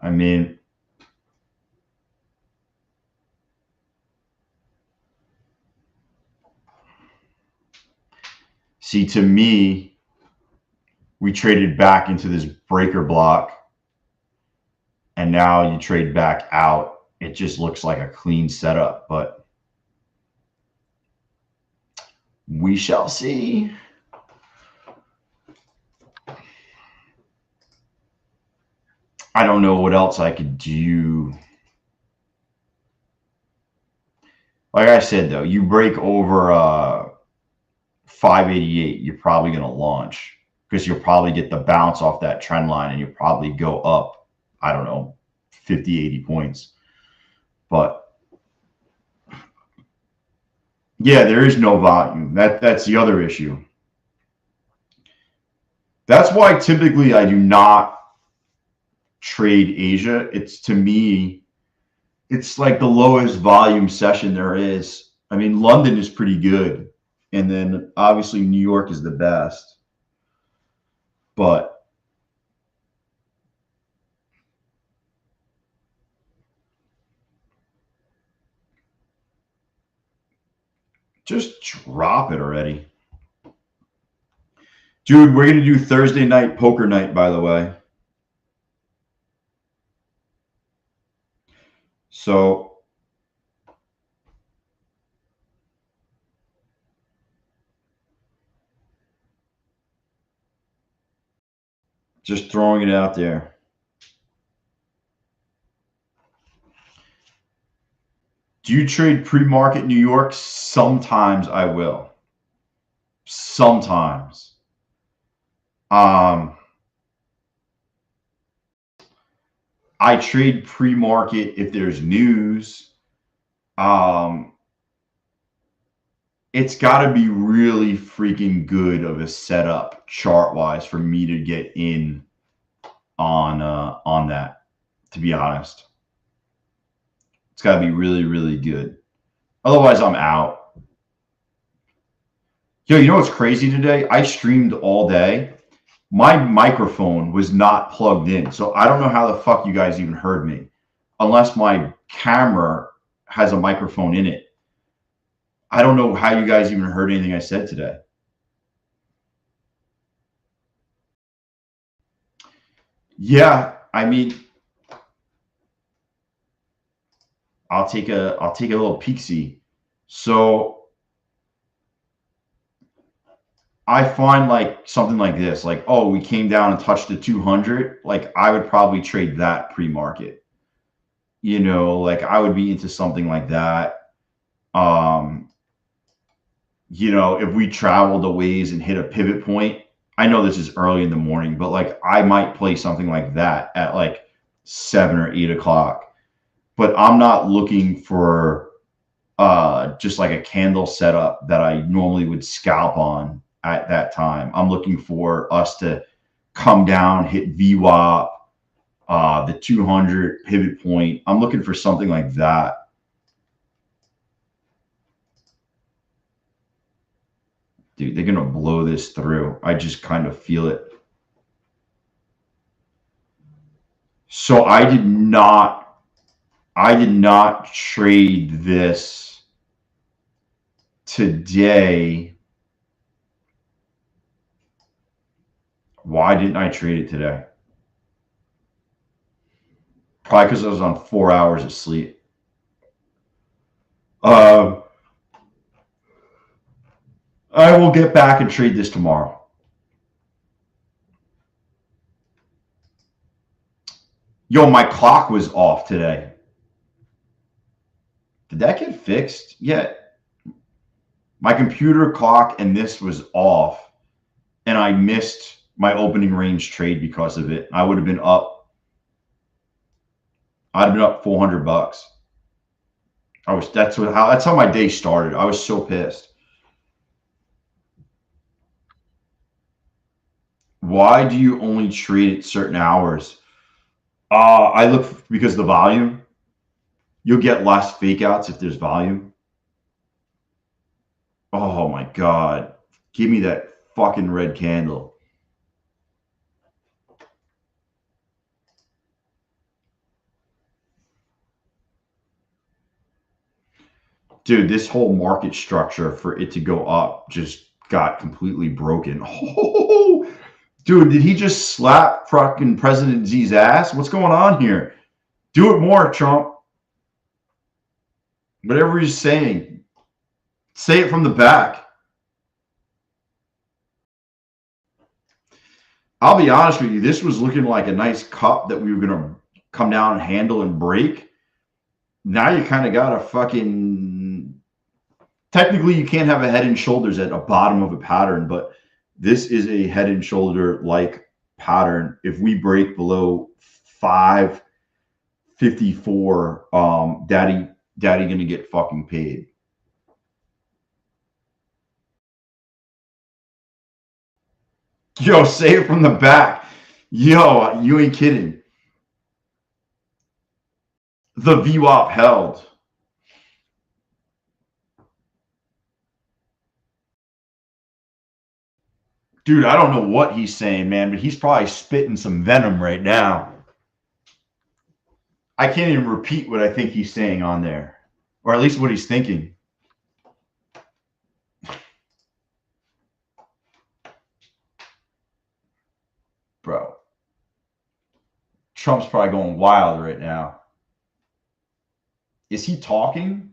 I mean, see, to me, we traded back into this breaker block. And now you trade back out. It just looks like a clean setup, but we shall see. I don't know what else I could do. Like I said, though, you break over 588, you're probably going to launch because you'll probably get the bounce off that trend line and you'll probably go up, I don't know, 50, 80 points. But yeah, there is no volume. That's the other issue. That's why typically I do not trade Asia. To me, it's like the lowest volume session there is. I mean, London is pretty good. And then obviously New York is the best. But just drop it already. Dude, we're going to do Thursday night poker night, by the way. So just throwing it out there. Do you trade pre-market New York? Sometimes I will. Sometimes. I trade pre-market if there's news. it's got to be really freaking good of a setup chart wise for me to get in on that. To be honest, it's got to be really, really good. Otherwise, I'm out. Yo, you know what's crazy today? I streamed all day. My microphone was not plugged in, so I don't know how the fuck you guys even heard me, unless my camera has a microphone in it. I don't know how you guys even heard anything I said today. Yeah, I mean, I'll take a little peek-see. So I find like something like this, like, oh, we came down and touched the 200. Like I would probably trade that pre-market. You know, like I would be into something like that. You know, if we traveled a ways and hit a pivot point, I know this is early in the morning, but like I might play something like that at like 7 or 8 o'clock. But I'm not looking for just like a candle setup that I normally would scalp on at that time. I'm looking for us to come down, hit VWAP, the 200 pivot point. I'm looking for something like that. Dude, they're going to blow this through. I just kind of feel it. So I did not trade this today. Why didn't I trade it today? Probably because I was on 4 hours of sleep. I will get back and trade this tomorrow. Yo, my clock was off today. Did that get fixed yet? My computer clock and this was off, and I missed my opening range trade because of it. I would have been up. I'd have been up $400. That's how my day started. I was so pissed. Why do you only trade at certain hours? I look because of the volume. You'll get less fake outs if there's volume. Oh my God. Give me that fucking red candle. Dude, this whole market structure for it to go up just got completely broken. Oh, dude, did he just slap fucking President X's ass? What's going on here? Do it more, Trump. Whatever he's saying, say it from the back. I'll be honest with you. This was looking like a nice cup that we were going to come down and handle and break. Now you kind of got a fucking... Technically, you can't have a head and shoulders at the bottom of a pattern, but this is a head and shoulder-like pattern. If we break below 554, daddy going to get fucking paid. Yo, say it from the back. Yo, you ain't kidding. The VWAP held. Dude, I don't know what he's saying, man, but he's probably spitting some venom right now. I can't even repeat what I think he's saying on there, or at least what he's thinking. Bro, Trump's probably going wild right now. Is he talking?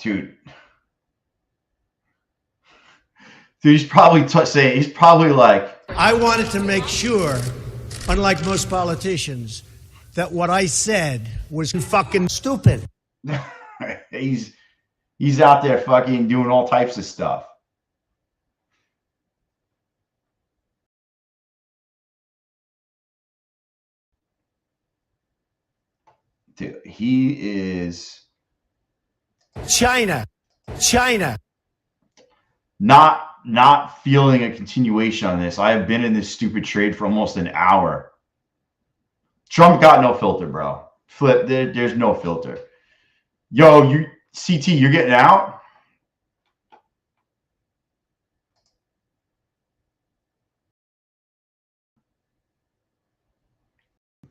Dude, he's probably saying, he's probably like, I wanted to make sure, unlike most politicians, that what I said was fucking stupid. he's out there fucking doing all types of stuff. Dude, he is China. not feeling a continuation on this. I have been in this stupid trade for almost an hour. Trump got no filter, bro. Flip, there's no filter. Yo, you CT, you're getting out?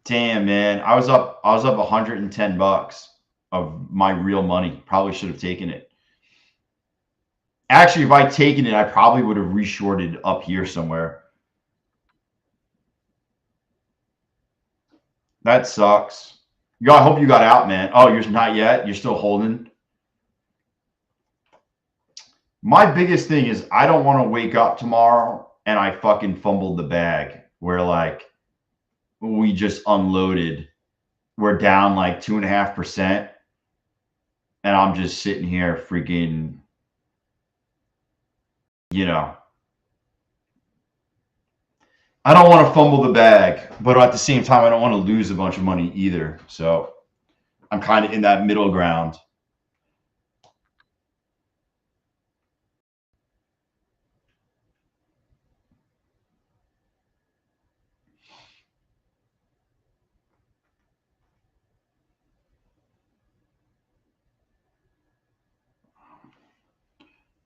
Damn, man. I was up $110 of my real money. Probably should have taken it. Actually, if I'd taken it, I probably would have reshorted up here somewhere. That sucks. Yo, I hope you got out, man. Oh, you're not yet? You're still holding? My biggest thing is I don't want to wake up tomorrow and I fucking fumbled the bag where like we just unloaded. We're down like 2.5%. And I'm just sitting here freaking, you know, I don't want to fumble the bag, but at the same time, I don't want to lose a bunch of money either. So I'm kind of in that middle ground.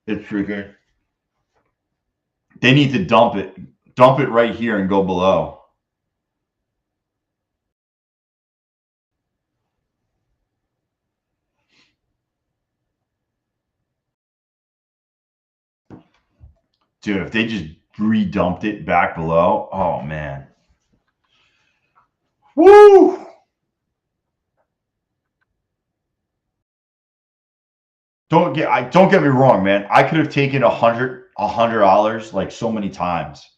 It's freaking. They need to dump it right here and go below. Dude, if they just re-dumped it back below, oh man. Woo! Don't get me wrong, man. I could have taken $100 like so many times.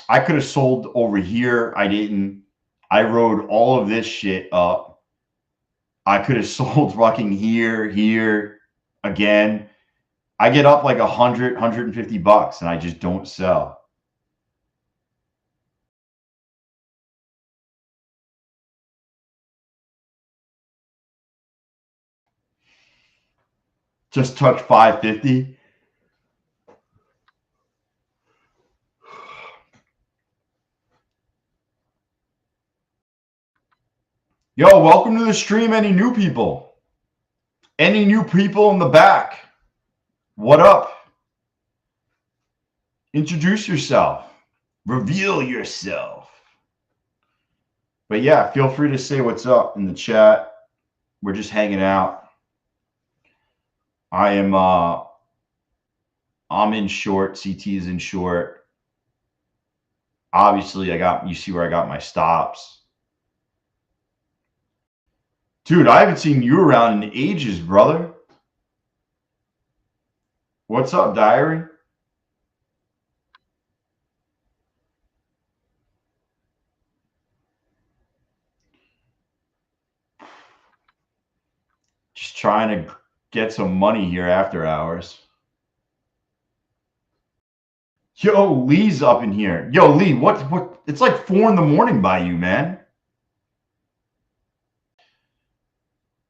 I could have sold over here. I didn't. I rode all of this shit up. I could have sold fucking here again. I get up like $150 and I just don't sell. Just touch 550. Yo, welcome to the stream. Any new people? Any new people in the back? What up? Introduce yourself. Reveal yourself. But yeah, feel free to say what's up in the chat. We're just hanging out. I'm in short. CT is in short. Obviously, you see where I got my stops. Dude, I haven't seen you around in ages, brother. What's up, Diary? Just trying to get some money here after hours. Yo, Lee's up in here. Yo, Lee, what? It's like 4 a.m. by you, man.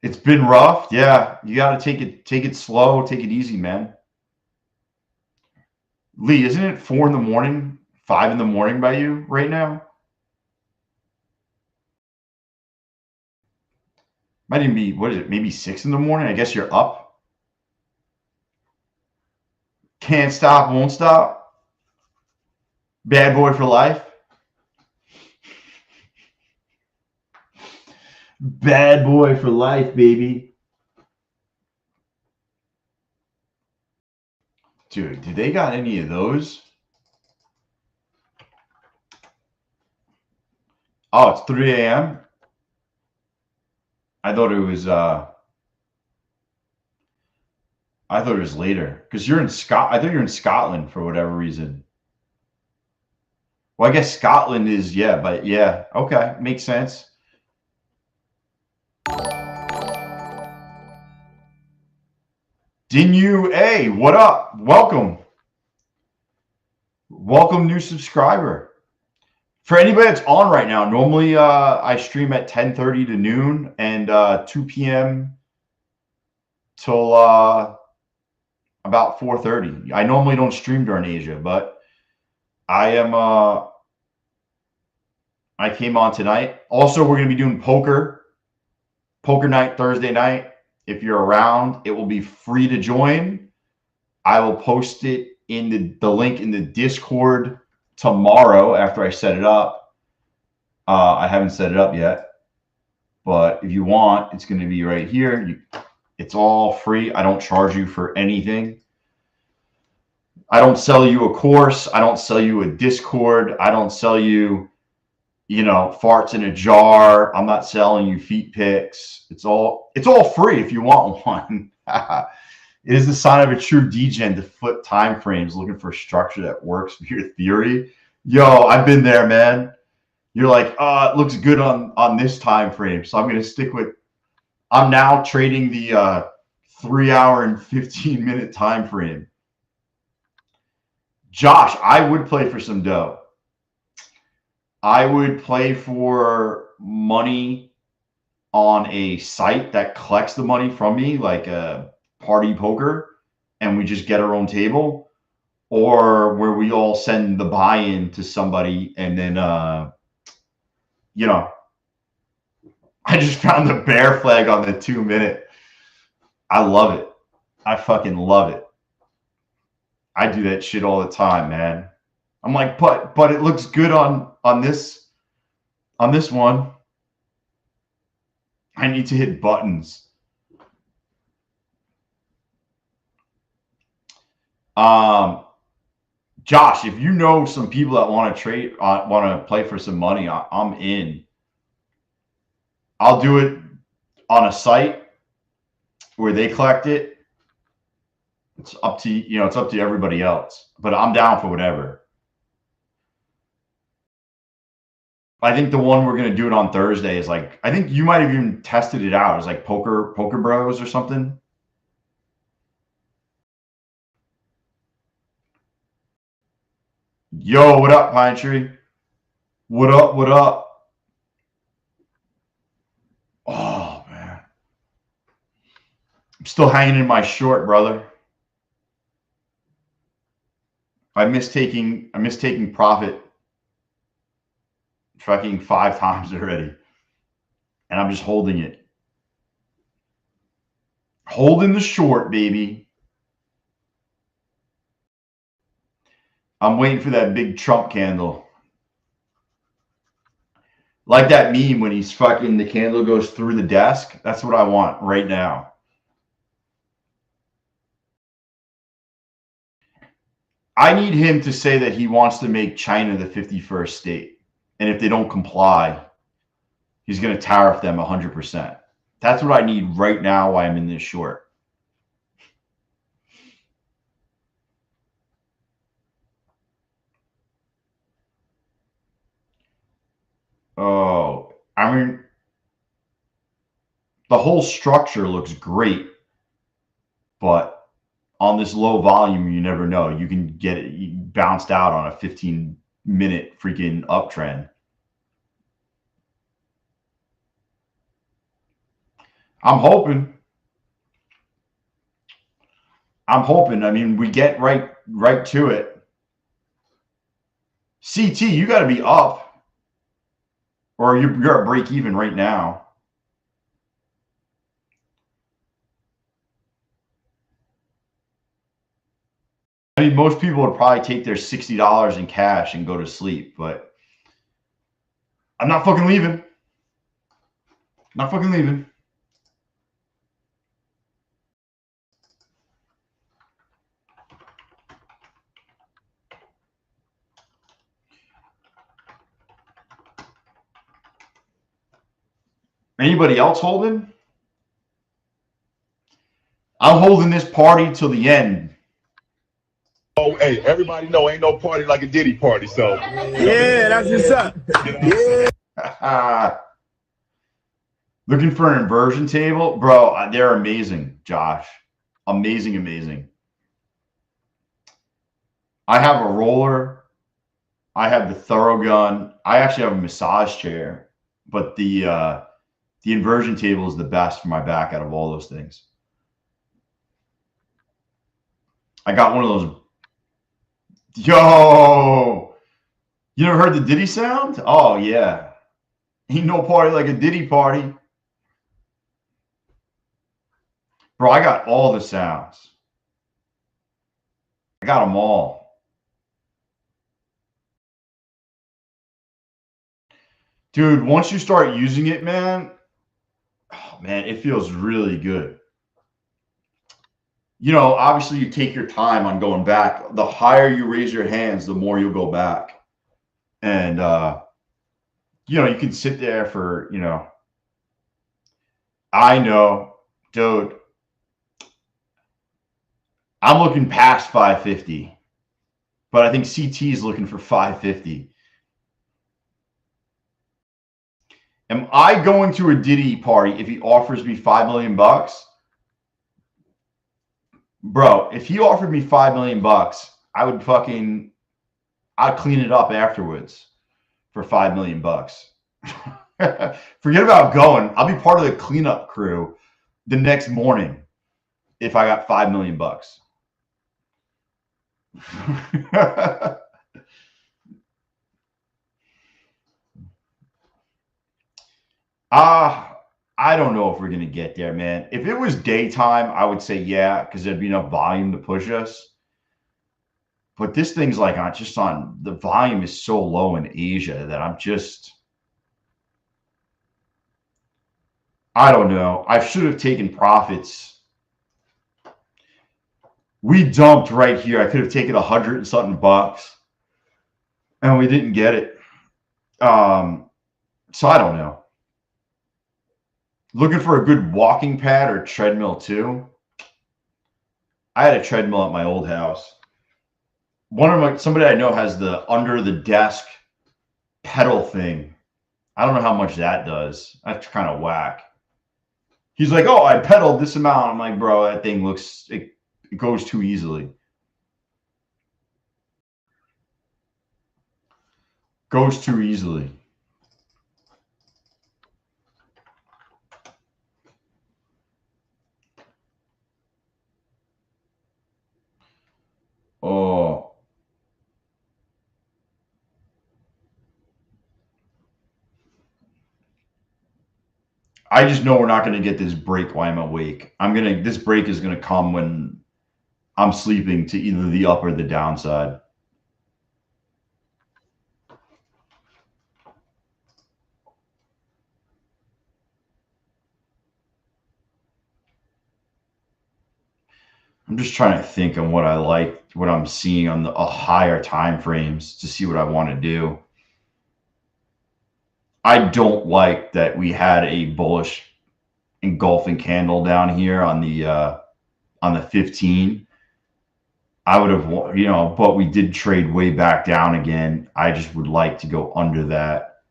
It's been rough. Yeah, you got to take it slow, take it easy, man. Lee, isn't it 4 a.m., 5 a.m. by you right now? Might even be, what is it, maybe 6 a.m? I guess you're up. Can't stop, won't stop. Bad boy for life. Bad boy for life, baby. Dude, do they got any of those? Oh, it's 3 a.m. I thought it was later because you're in I thought you're in Scotland for whatever reason. Well, I guess Scotland is, yeah, but yeah, okay, makes sense. Didn't you? Hey, what up? Welcome. Welcome, new subscriber. For anybody that's on right now, normally I stream at 10:30 to noon and 2 p.m. till about 4:30. I normally don't stream during Asia, but I am I came on tonight. Also, we're going to be doing poker night Thursday night. If you're around, it will be free to join. I will post it in the link in the Discord tomorrow after I set it up. I haven't set it up yet, but if you want, it's going to be right here. It's all free. I don't charge you for anything. I don't sell you a course. I don't sell you a Discord. I don't sell you, farts in a jar. I'm not selling you feet pics. It's all free if you want one. It is the sign of a true degen to flip time frames, looking for a structure that works for your theory. Yo, I've been there, man. You're like, it looks good on this time frame, so I'm going to stick with. I'm now trading the 3 hour and 15-minute time frame. Josh, I would play for some dough. I would play for money on a site that collects the money from me, like a party poker, and we just get our own table, or where we all send the buy-in to somebody, and then I just found the bear flag on the 2-minute. I love it. I fucking love it. I do that shit all the time, man. I'm like, but it looks good on this one. I need to hit buttons. Josh, if you know some people that want to play for some money, I'm in. I'll do it on a site where they collect it. It's up to it's up to everybody else, but I'm down for whatever. I think the one we're gonna do it on Thursday is like, I think you might have even tested it out. It's like Poker Bros or something. Yo, what up, Pine Tree? What up? What up? Oh man, I'm still hanging in my short, brother. I miss taking profit fucking 5 times already, and I'm just holding it. Holding the short, baby. I'm waiting for that big Trump candle. Like that meme when he's fucking, the candle goes through the desk. That's what I want right now. I need him to say that he wants to make China the 51st state. And if they don't comply, he's going to tariff them 100%. That's what I need right now while I'm in this short. Oh, I mean, the whole structure looks great, but on this low volume, you never know. You can get it bounced out on a 15-minute freaking uptrend. I'm hoping. I mean, we get right to it. CT, you got to be up, or you're at break even right now. I mean, most people would probably take their $60 in cash and go to sleep, but I'm not fucking leaving. Not fucking leaving. Anybody else holding? I'm holding this party till the end. Oh, hey, everybody know ain't no party like a Diddy party, so. Yeah, that's what's up. Yeah. Looking for an inversion table? Bro, they're amazing, Josh. Amazing. I have a roller. I have the Thorough Gun. I actually have a massage chair, but the inversion table is the best for my back out of all those things. I got one of those. Yo, you never heard the Diddy sound? Oh yeah, ain't no party like a Diddy party, bro. I got all the sounds. I got them all, dude. Once you start using it, man, oh, man, it feels really good. You know, obviously you take your time on going back. The higher you raise your hands, the more you'll go back. And you know, you can sit there for, you know, I know, dude, I'm looking past 550, but I think CT is looking for 550. Am I going to a Diddy party if he offers me $5 million? Bro, if he offered me $5 million, I'd clean it up afterwards for $5 million. Forget about going. I'll be part of the cleanup crew the next morning if I got $5 million. I don't know if we're gonna get there, man. If it was daytime, I would say yeah, because there'd be enough volume to push us. But this thing's like on the volume is so low in Asia that I don't know. I should have taken profits. We dumped right here. I could have taken 100 and something bucks, and we didn't get it. So I don't know. Looking for a good walking pad or treadmill too. I had a treadmill at my old house. Somebody I know has the under the desk pedal thing. I don't know how much that does. That's kind of whack. He's like, oh, I pedaled this amount. I'm like, bro, that thing it goes too easily. Goes too easily. Oh. I just know we're not going to get this break while I'm awake. This break is going to come when I'm sleeping to either the up or the downside. I'm just trying to think on what I like, what I'm seeing on the higher time frames to see what I want to do. I don't like that we had a bullish engulfing candle down here on the 15. I would have, you know, but we did trade way back down again. I just would like to go under that.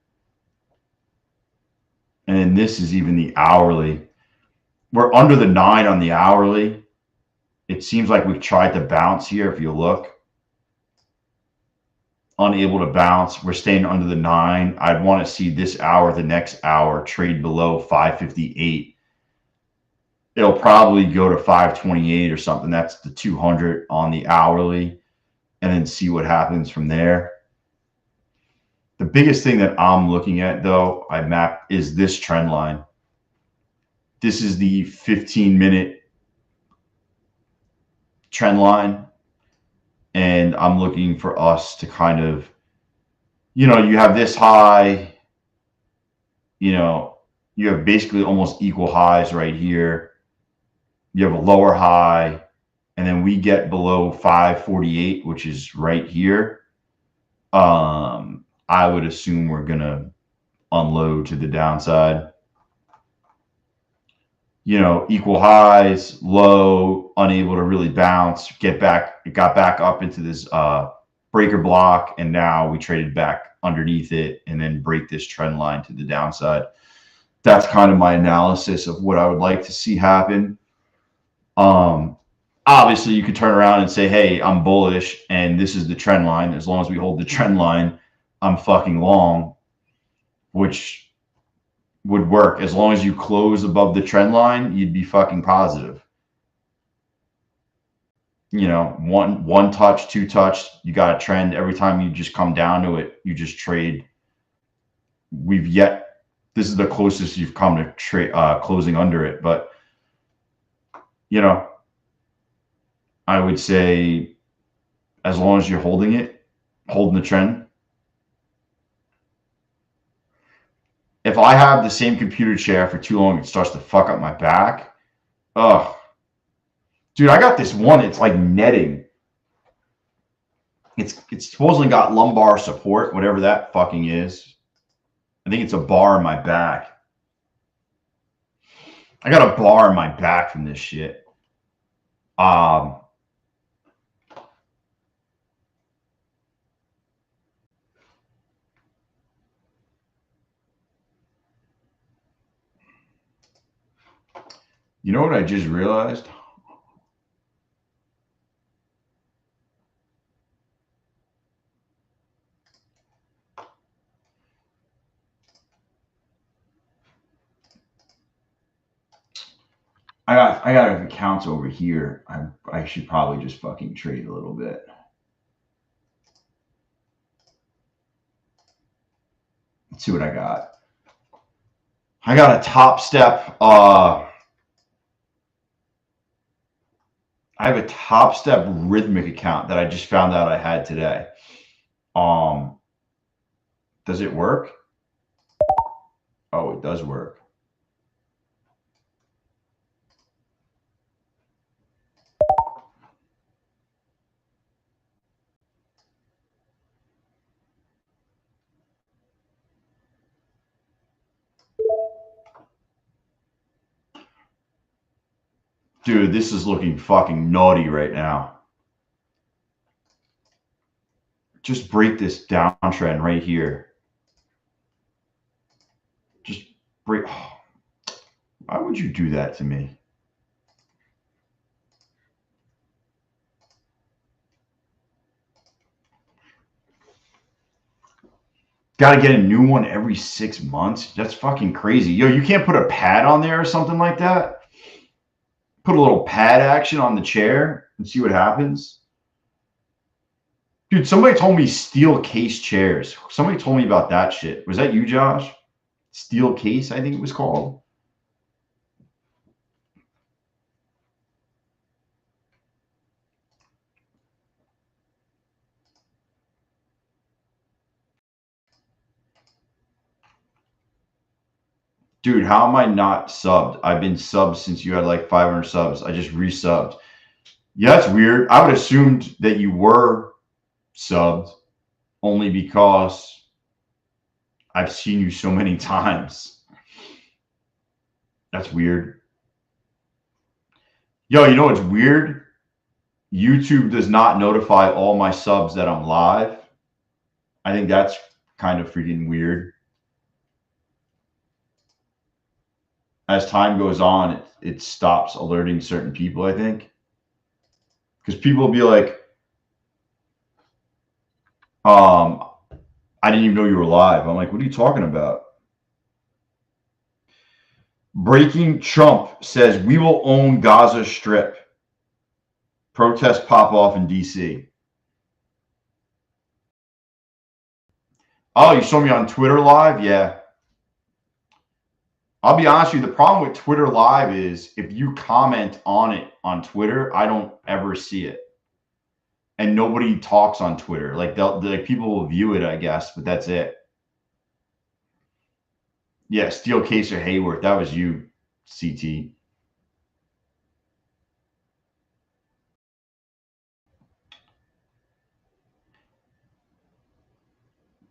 And then this is even the hourly. We're under the 9 on the hourly. It seems like we've tried to bounce here. If you look, unable to bounce. We're staying under the 9. I'd want to see this hour, the next hour, trade below 558. It'll probably go to 528 or something. That's the 200 on the hourly, and then see what happens from there. The biggest thing that I'm looking at, though, I map is this trend line. This is the 15-minute trend line. And I'm looking for us to kind of, you know, you have this high, you know, you have basically almost equal highs right here. You have a lower high, and then we get below 548, which is right here. I would assume we're going to unload to the downside. You know, equal highs, low, unable to really bounce, get back. It got back up into this breaker block, and now we traded back underneath it and then break this trend line to the downside. That's kind of my analysis of what I would like to see happen. obviously you could turn around and say, hey, I'm bullish and this is the trend line. As long as we hold the trend line, I'm fucking long, which would work. As long as you close above the trend line, you'd be fucking positive. You know, one touch, two touch, you got a trend. Every time you just come down to it, you just trade. This is the closest you've come to trade closing under it. But, you know, I would say as long as you're holding it, holding the trend. If I have the same computer chair for too long, it starts to fuck up my back. Ugh. Dude, I got this one. It's like netting. It's supposedly got lumbar support, whatever that fucking is. I think it's a bar in my back. I got a bar in my back from this shit. You know what I just realized? I got accounts over here. I should probably just fucking trade a little bit. Let's see what I got. I got a Topstep. I have a Topstep Rhythmic account that I just found out I had today. Does it work? Oh, it does work. Dude, this is looking fucking naughty right now. Just break this downtrend right here. Just break. Oh, why would you do that to me? Got to get a new one every 6 months. That's fucking crazy. Yo, you can't put a pad on there or something like that? Put a little pad action on the chair and see what happens. Dude, somebody told me steel case chairs. Somebody told me about that shit. Was that you, Josh? Steel case, I think it was called. Dude, how am I not subbed? I've been subbed since you had like 500 subs. I just resubbed. Yeah, that's weird. I would assumed that you were subbed only because I've seen you so many times. That's weird. Yo, you know what's weird? YouTube does not notify all my subs that I'm live. I think that's kind of freaking weird. As time goes on, it stops alerting certain people, I think. Because people will be like, I didn't even know you were live. I'm like, what are you talking about? Breaking Trump says we will own Gaza Strip. Protests pop off in DC. Oh, you saw me on Twitter live? Yeah. I'll be honest with you. The problem with Twitter live is if you comment on it on Twitter, I don't ever see it. And nobody talks on Twitter. Like people will view it, I guess, but that's it. Yeah, Steel Case or Hayworth. That was you, CT.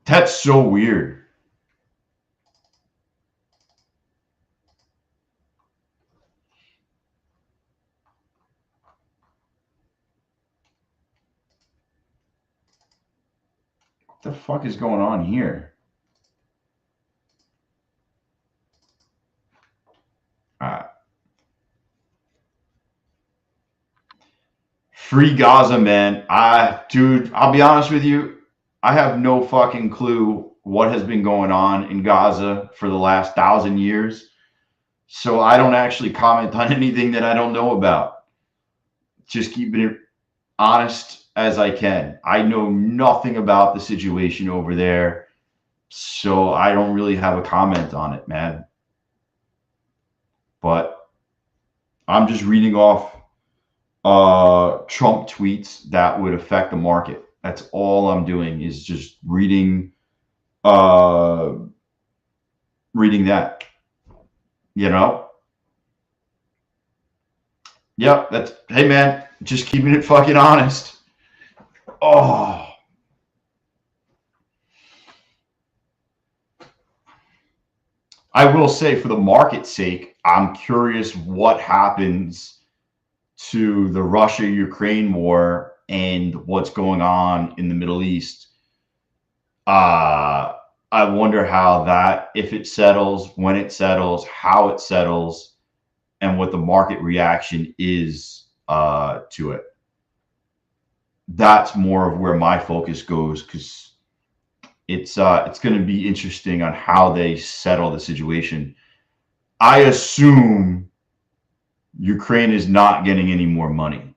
That's so weird. What the fuck is going on here? All right. Free Gaza, man. Dude, I'll be honest with you. I have no fucking clue what has been going on in Gaza for the last 1,000 years. So I don't actually comment on anything that I don't know about. Just keeping it honest as I can. I know nothing about the situation over there. So I don't really have a comment on it, man. But I'm just reading off Trump tweets that would affect the market. That's all I'm doing is just reading that. You know? Yep, that's hey man, just keeping it fucking honest. Oh. I will say for the market's sake, I'm curious what happens to the Russia-Ukraine war and what's going on in the Middle East. I wonder how that, if it settles, when it settles, how it settles, and what the market reaction is to it. That's more of where my focus goes because it's going to be interesting on how they settle the situation. I assume Ukraine is not getting any more money.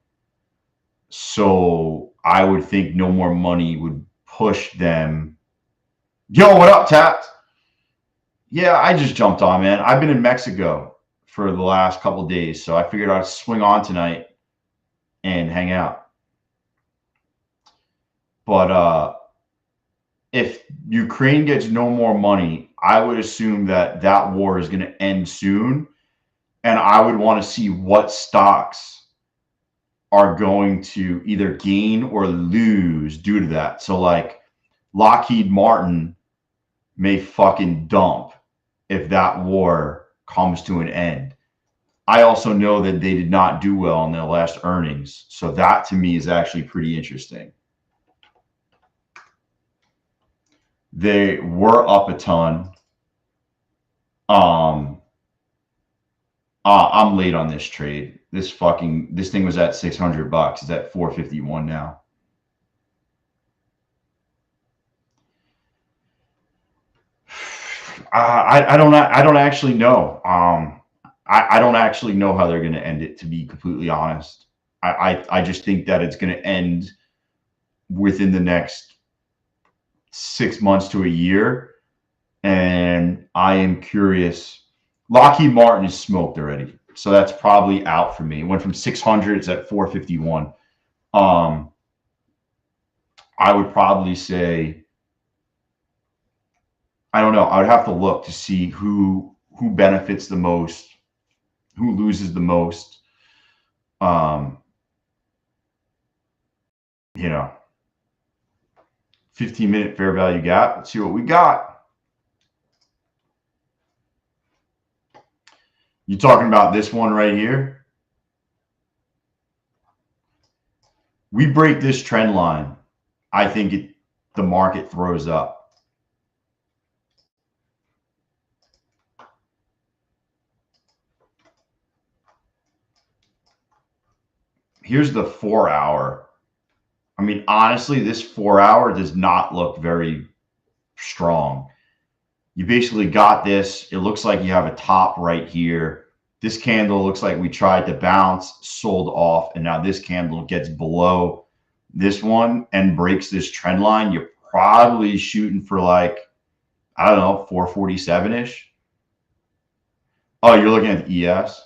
So I would think no more money would push them. Yo, what up, Tat? Yeah, I just jumped on, man. I've been in Mexico for the last couple of days, so I figured I'd swing on tonight and hang out. But if Ukraine gets no more money, I would assume that that war is going to end soon. And I would want to see what stocks are going to either gain or lose due to that. So like Lockheed Martin may fucking dump if that war comes to an end. I also know that they did not do well in their last earnings. So that to me is actually pretty interesting. They were up a ton. I'm late on this trade. This thing was at $600. It's at 451 now. I don't actually know. I don't actually know how they're going to end it, to be completely honest. I just think that it's going to end within the next 6 months to a year. And I am curious. Lockheed Martin is smoked already. So that's probably out for me. It went from 600, it's at 451. I would probably say, I don't know. I would have to look to see who benefits the most, who loses the most. 15-minute fair value gap. Let's see what we got. You talking about this one right here? We break this trend line. I think the market throws up. Here's the 4 hour. I mean, honestly, this 4 hour does not look very strong. You basically got this. It looks like you have a top right here. This candle looks like we tried to bounce, sold off, and now this candle gets below this one and breaks this trend line. You're probably shooting for like, I don't know, 447-ish. Oh, you're looking at the ES.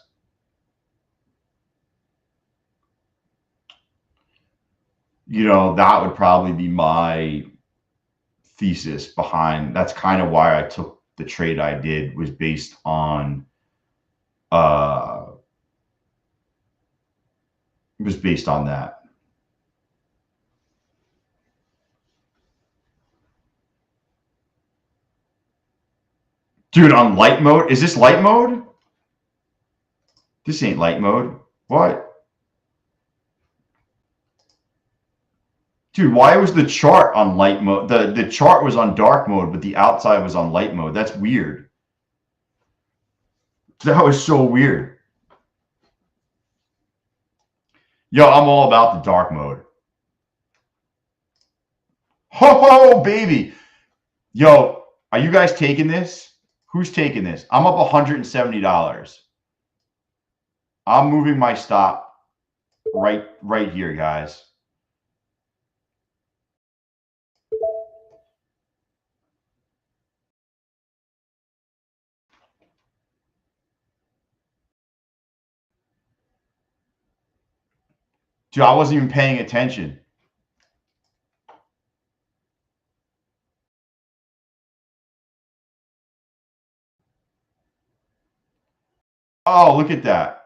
That would probably be my thesis behind. That's kind of why I took the trade I did, was based on that. Dude, on light mode? Is this light mode? This ain't light mode. What? Dude, why was the chart on light mode? The chart was on dark mode, but the outside was on light mode. That's weird. That was so weird. Yo, I'm all about the dark mode. Ho, ho, baby. Yo, are you guys taking this? Who's taking this? I'm up $170. I'm moving my stop right here, guys. Dude, I wasn't even paying attention. Oh, look at that.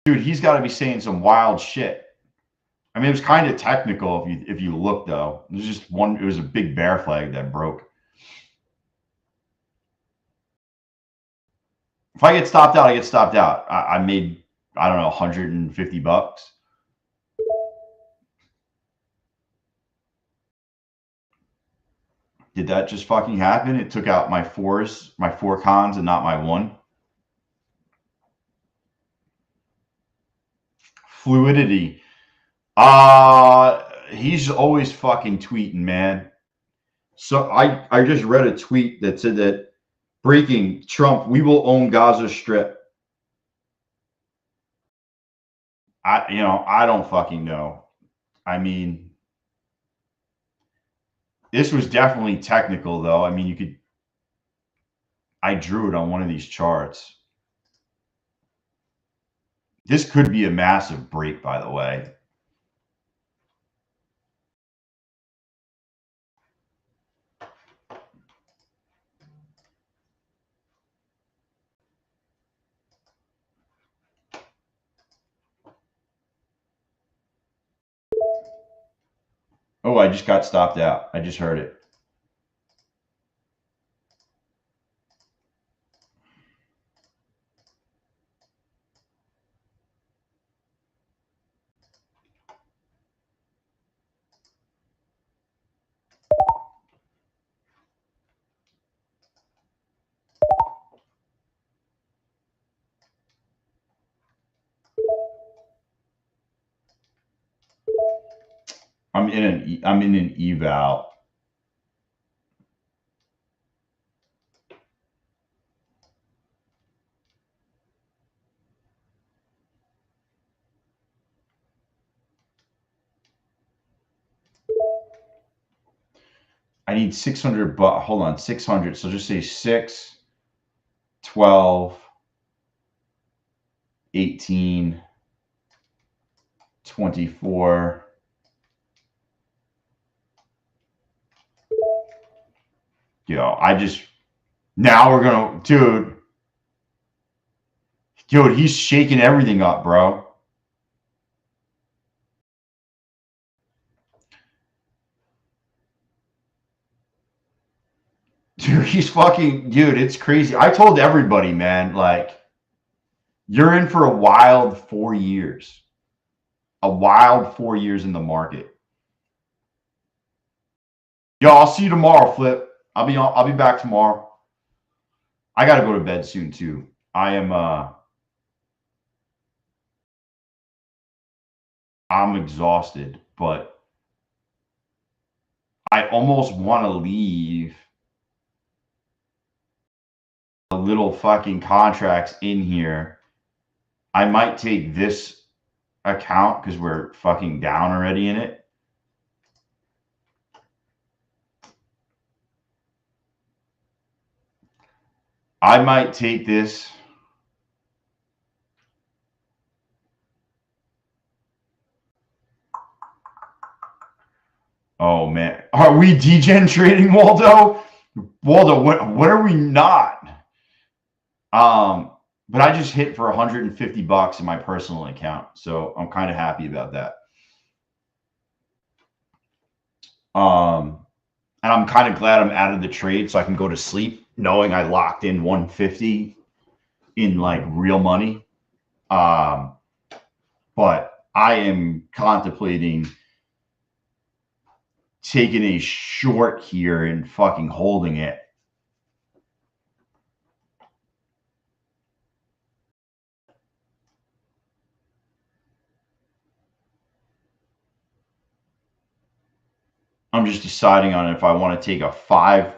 Dude, he's got to be saying some wild shit. I mean, it was kind of technical if you look though. It was just one. It was a big bear flag that broke. If I get stopped out, I get stopped out. I made, I don't know, $150. Did that just fucking happen? It took out my four cons and not my one. Fluidity. He's always fucking tweeting, man. So I just read a tweet that said that breaking Trump, we will own Gaza Strip. I don't fucking know. I mean, this was definitely technical though. I mean, I drew it on one of these charts. This could be a massive break, by the way. Oh, I just got stopped out. I just heard it. I'm in an eval. I need 600, but hold on, 600. So just say 6, 12, 18, 24. Now we're gonna, dude, he's shaking everything up, bro. Dude, it's crazy. I told everybody, man, like, you're in for a wild 4 years. A wild 4 years in the market. Yo, I'll see you tomorrow, Flip. I'll be back tomorrow. I gotta go to bed soon too. I'm exhausted, but I almost want to leave a little fucking contracts in here. I might take this account because we're fucking down already in it. I might take this. Oh man, are we degen trading, Waldo? Waldo, what are we not? But I just hit for $150 in my personal account, so I'm kind of happy about that. And I'm kind of glad I'm out of the trade so I can go to sleep knowing I locked in 150 in like real money. But I am contemplating taking a short here and fucking holding it. I'm just deciding on if I want to take a 5.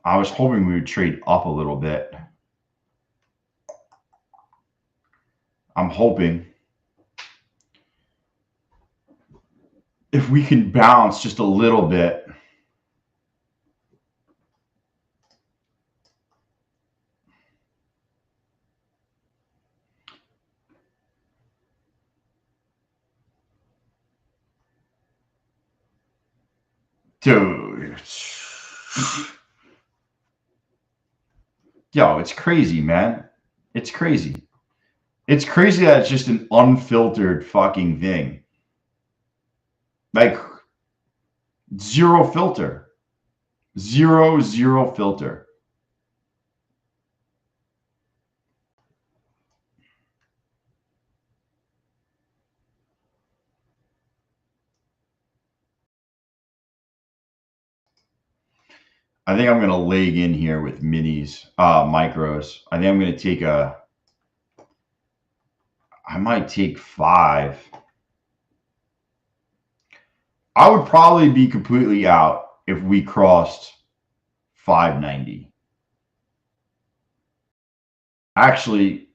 I was hoping we would trade up a little bit. I'm hoping if we can bounce just a little bit. Dude. Yo, it's crazy, man. It's crazy. It's crazy that it's just an unfiltered fucking thing. Like, zero filter. Zero filter. I think I'm going to leg in here with minis, micros. I think I'm going to take I might take 5. I would probably be completely out if we crossed 590. Actually,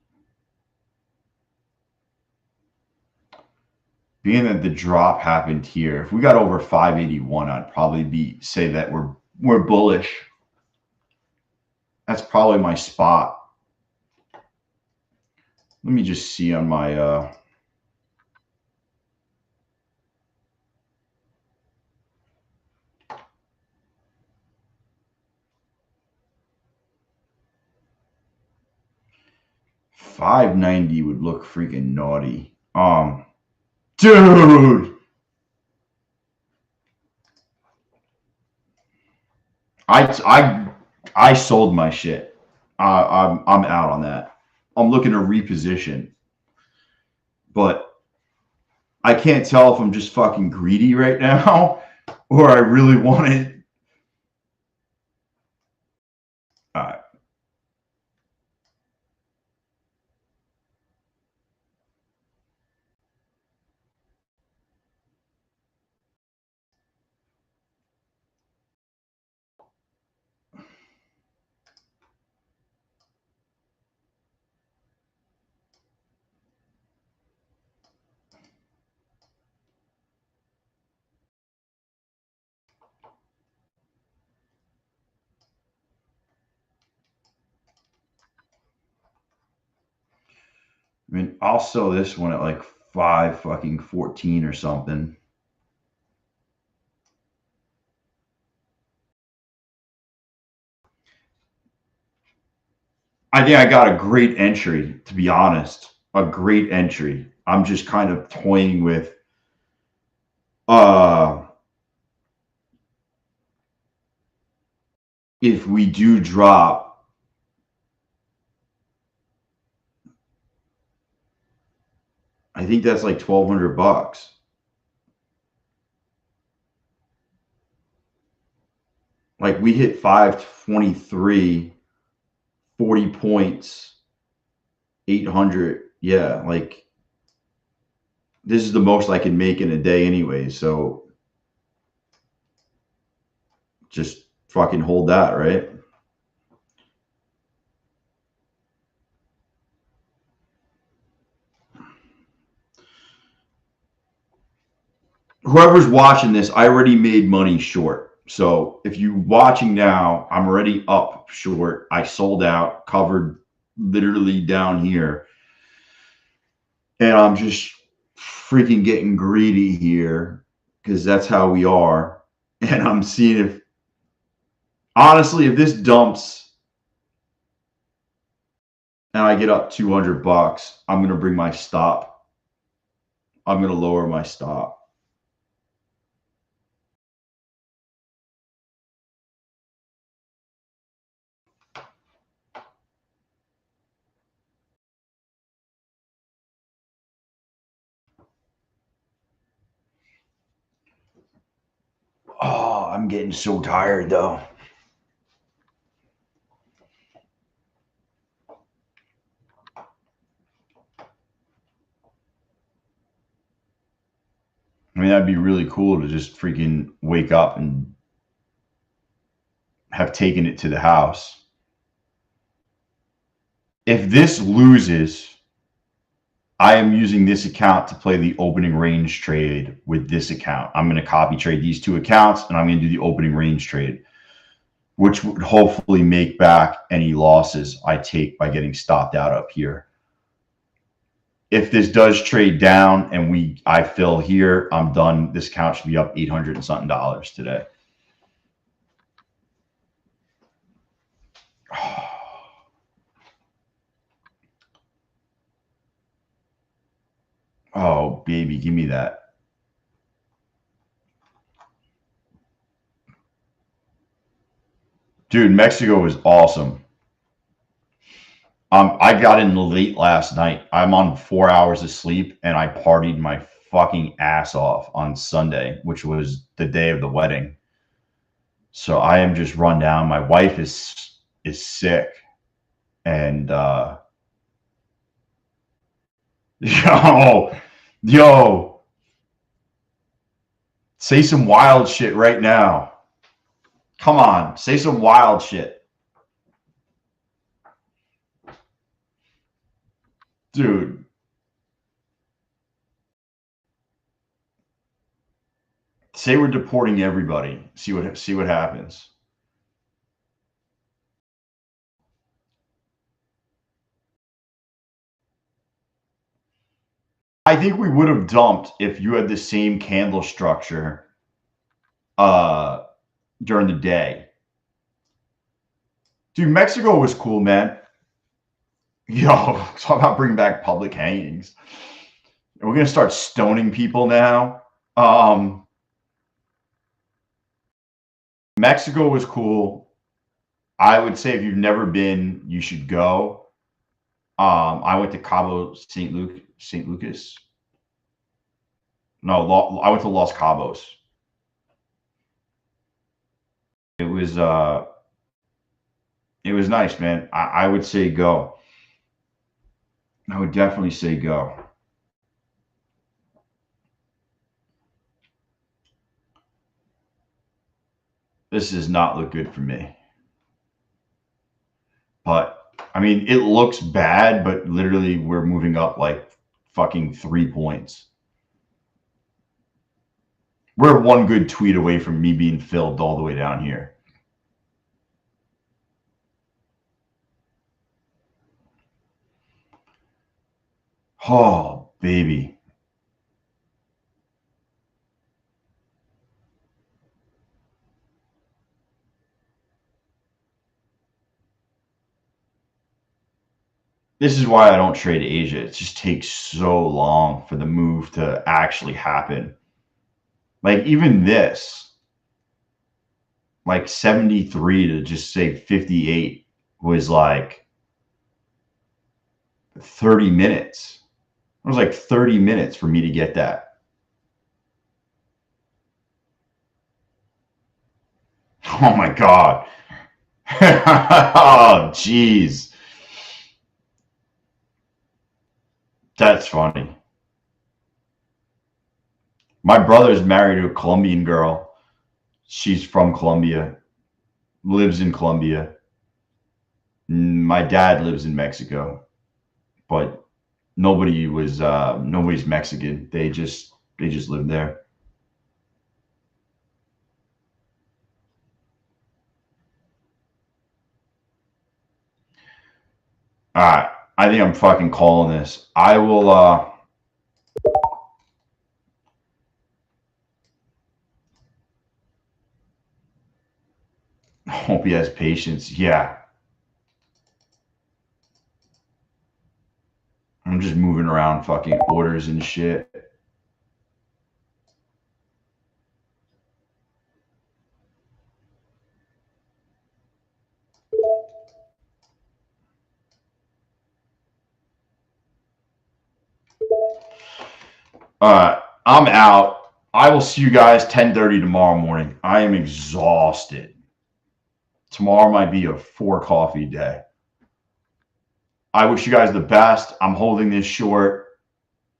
being that the drop happened here, if we got over 581, I'd probably say that we're bullish. That's probably my spot. Let me just see on my 590 would look freaking naughty. Dude, I sold my shit. I'm out on that. I'm looking to reposition, but I can't tell if I'm just fucking greedy right now or I really want it. All right. I mean, I'll sell this one at like 5 fucking 14 or something. I think I got a great entry, to be honest. A great entry. I'm just kind of toying with if we do drop, I think that's like $1,200. Like we hit 523, 40 points, 800. Yeah, like this is the most I can make in a day anyway. So just fucking hold that, right? Whoever's watching this, I already made money short. So if you're watching now, I'm already up short. I sold out, covered literally down here. And I'm just freaking getting greedy here because that's how we are. And I'm seeing if, honestly, if this dumps and I get up $200, I'm going to bring my stop. I'm going to lower my stop. Oh, I'm getting so tired though. I mean, that'd be really cool to just freaking wake up and have taken it to the house. If this loses, I am using this account to play the opening range trade with this account. I'm going to copy trade these two accounts, and I'm going to do the opening range trade, which would hopefully make back any losses I take by getting stopped out up here. If this does trade down and I fill here, I'm done. This account should be up $800 and something today. Oh, baby, give me that. Dude, Mexico was awesome. I got in late last night. I'm on 4 hours of sleep, and I partied my fucking ass off on Sunday, which was the day of the wedding. So I am just run down. My wife is sick, and yo, say some wild shit right now. Come on, say some wild shit. Dude. Say we're deporting everybody. See what happens. I think we would have dumped if you had the same candle structure during the day. Dude, Mexico was cool, man. Yo, talk about bringing back public hangings. We're going to start stoning people now. Mexico was cool. I would say if you've never been, you should go. I went to Cabo St. Lucas. No, I went to Los Cabos. It was nice, man. I would say go. I would definitely say go. This does not look good for me. But, I mean, it looks bad, but literally we're moving up like fucking 3 points. We're one good tweet away from me being filled all the way down here. Oh, baby. This is why I don't trade Asia. It just takes so long for the move to actually happen. Like even this, like 73 to just say 58 was like 30 minutes. It was like 30 minutes for me to get that. Oh my God. Oh, jeez. That's funny. My brother's married to a Colombian girl. She's from Colombia, lives in Colombia. My dad lives in Mexico, but nobody's Mexican. They just live there. All right. I think I'm fucking calling this. I will hope he has patience. Yeah. I'm just moving around fucking orders and shit. All right. I'm out. I will see you guys 10:30 tomorrow morning. I am exhausted. Tomorrow might be a 4 coffee day. I wish you guys the best. I'm holding this short.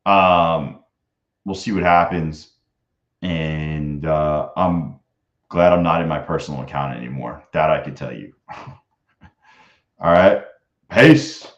We'll see what happens. And I'm glad I'm not in my personal account anymore. That I could tell you. All right. Peace.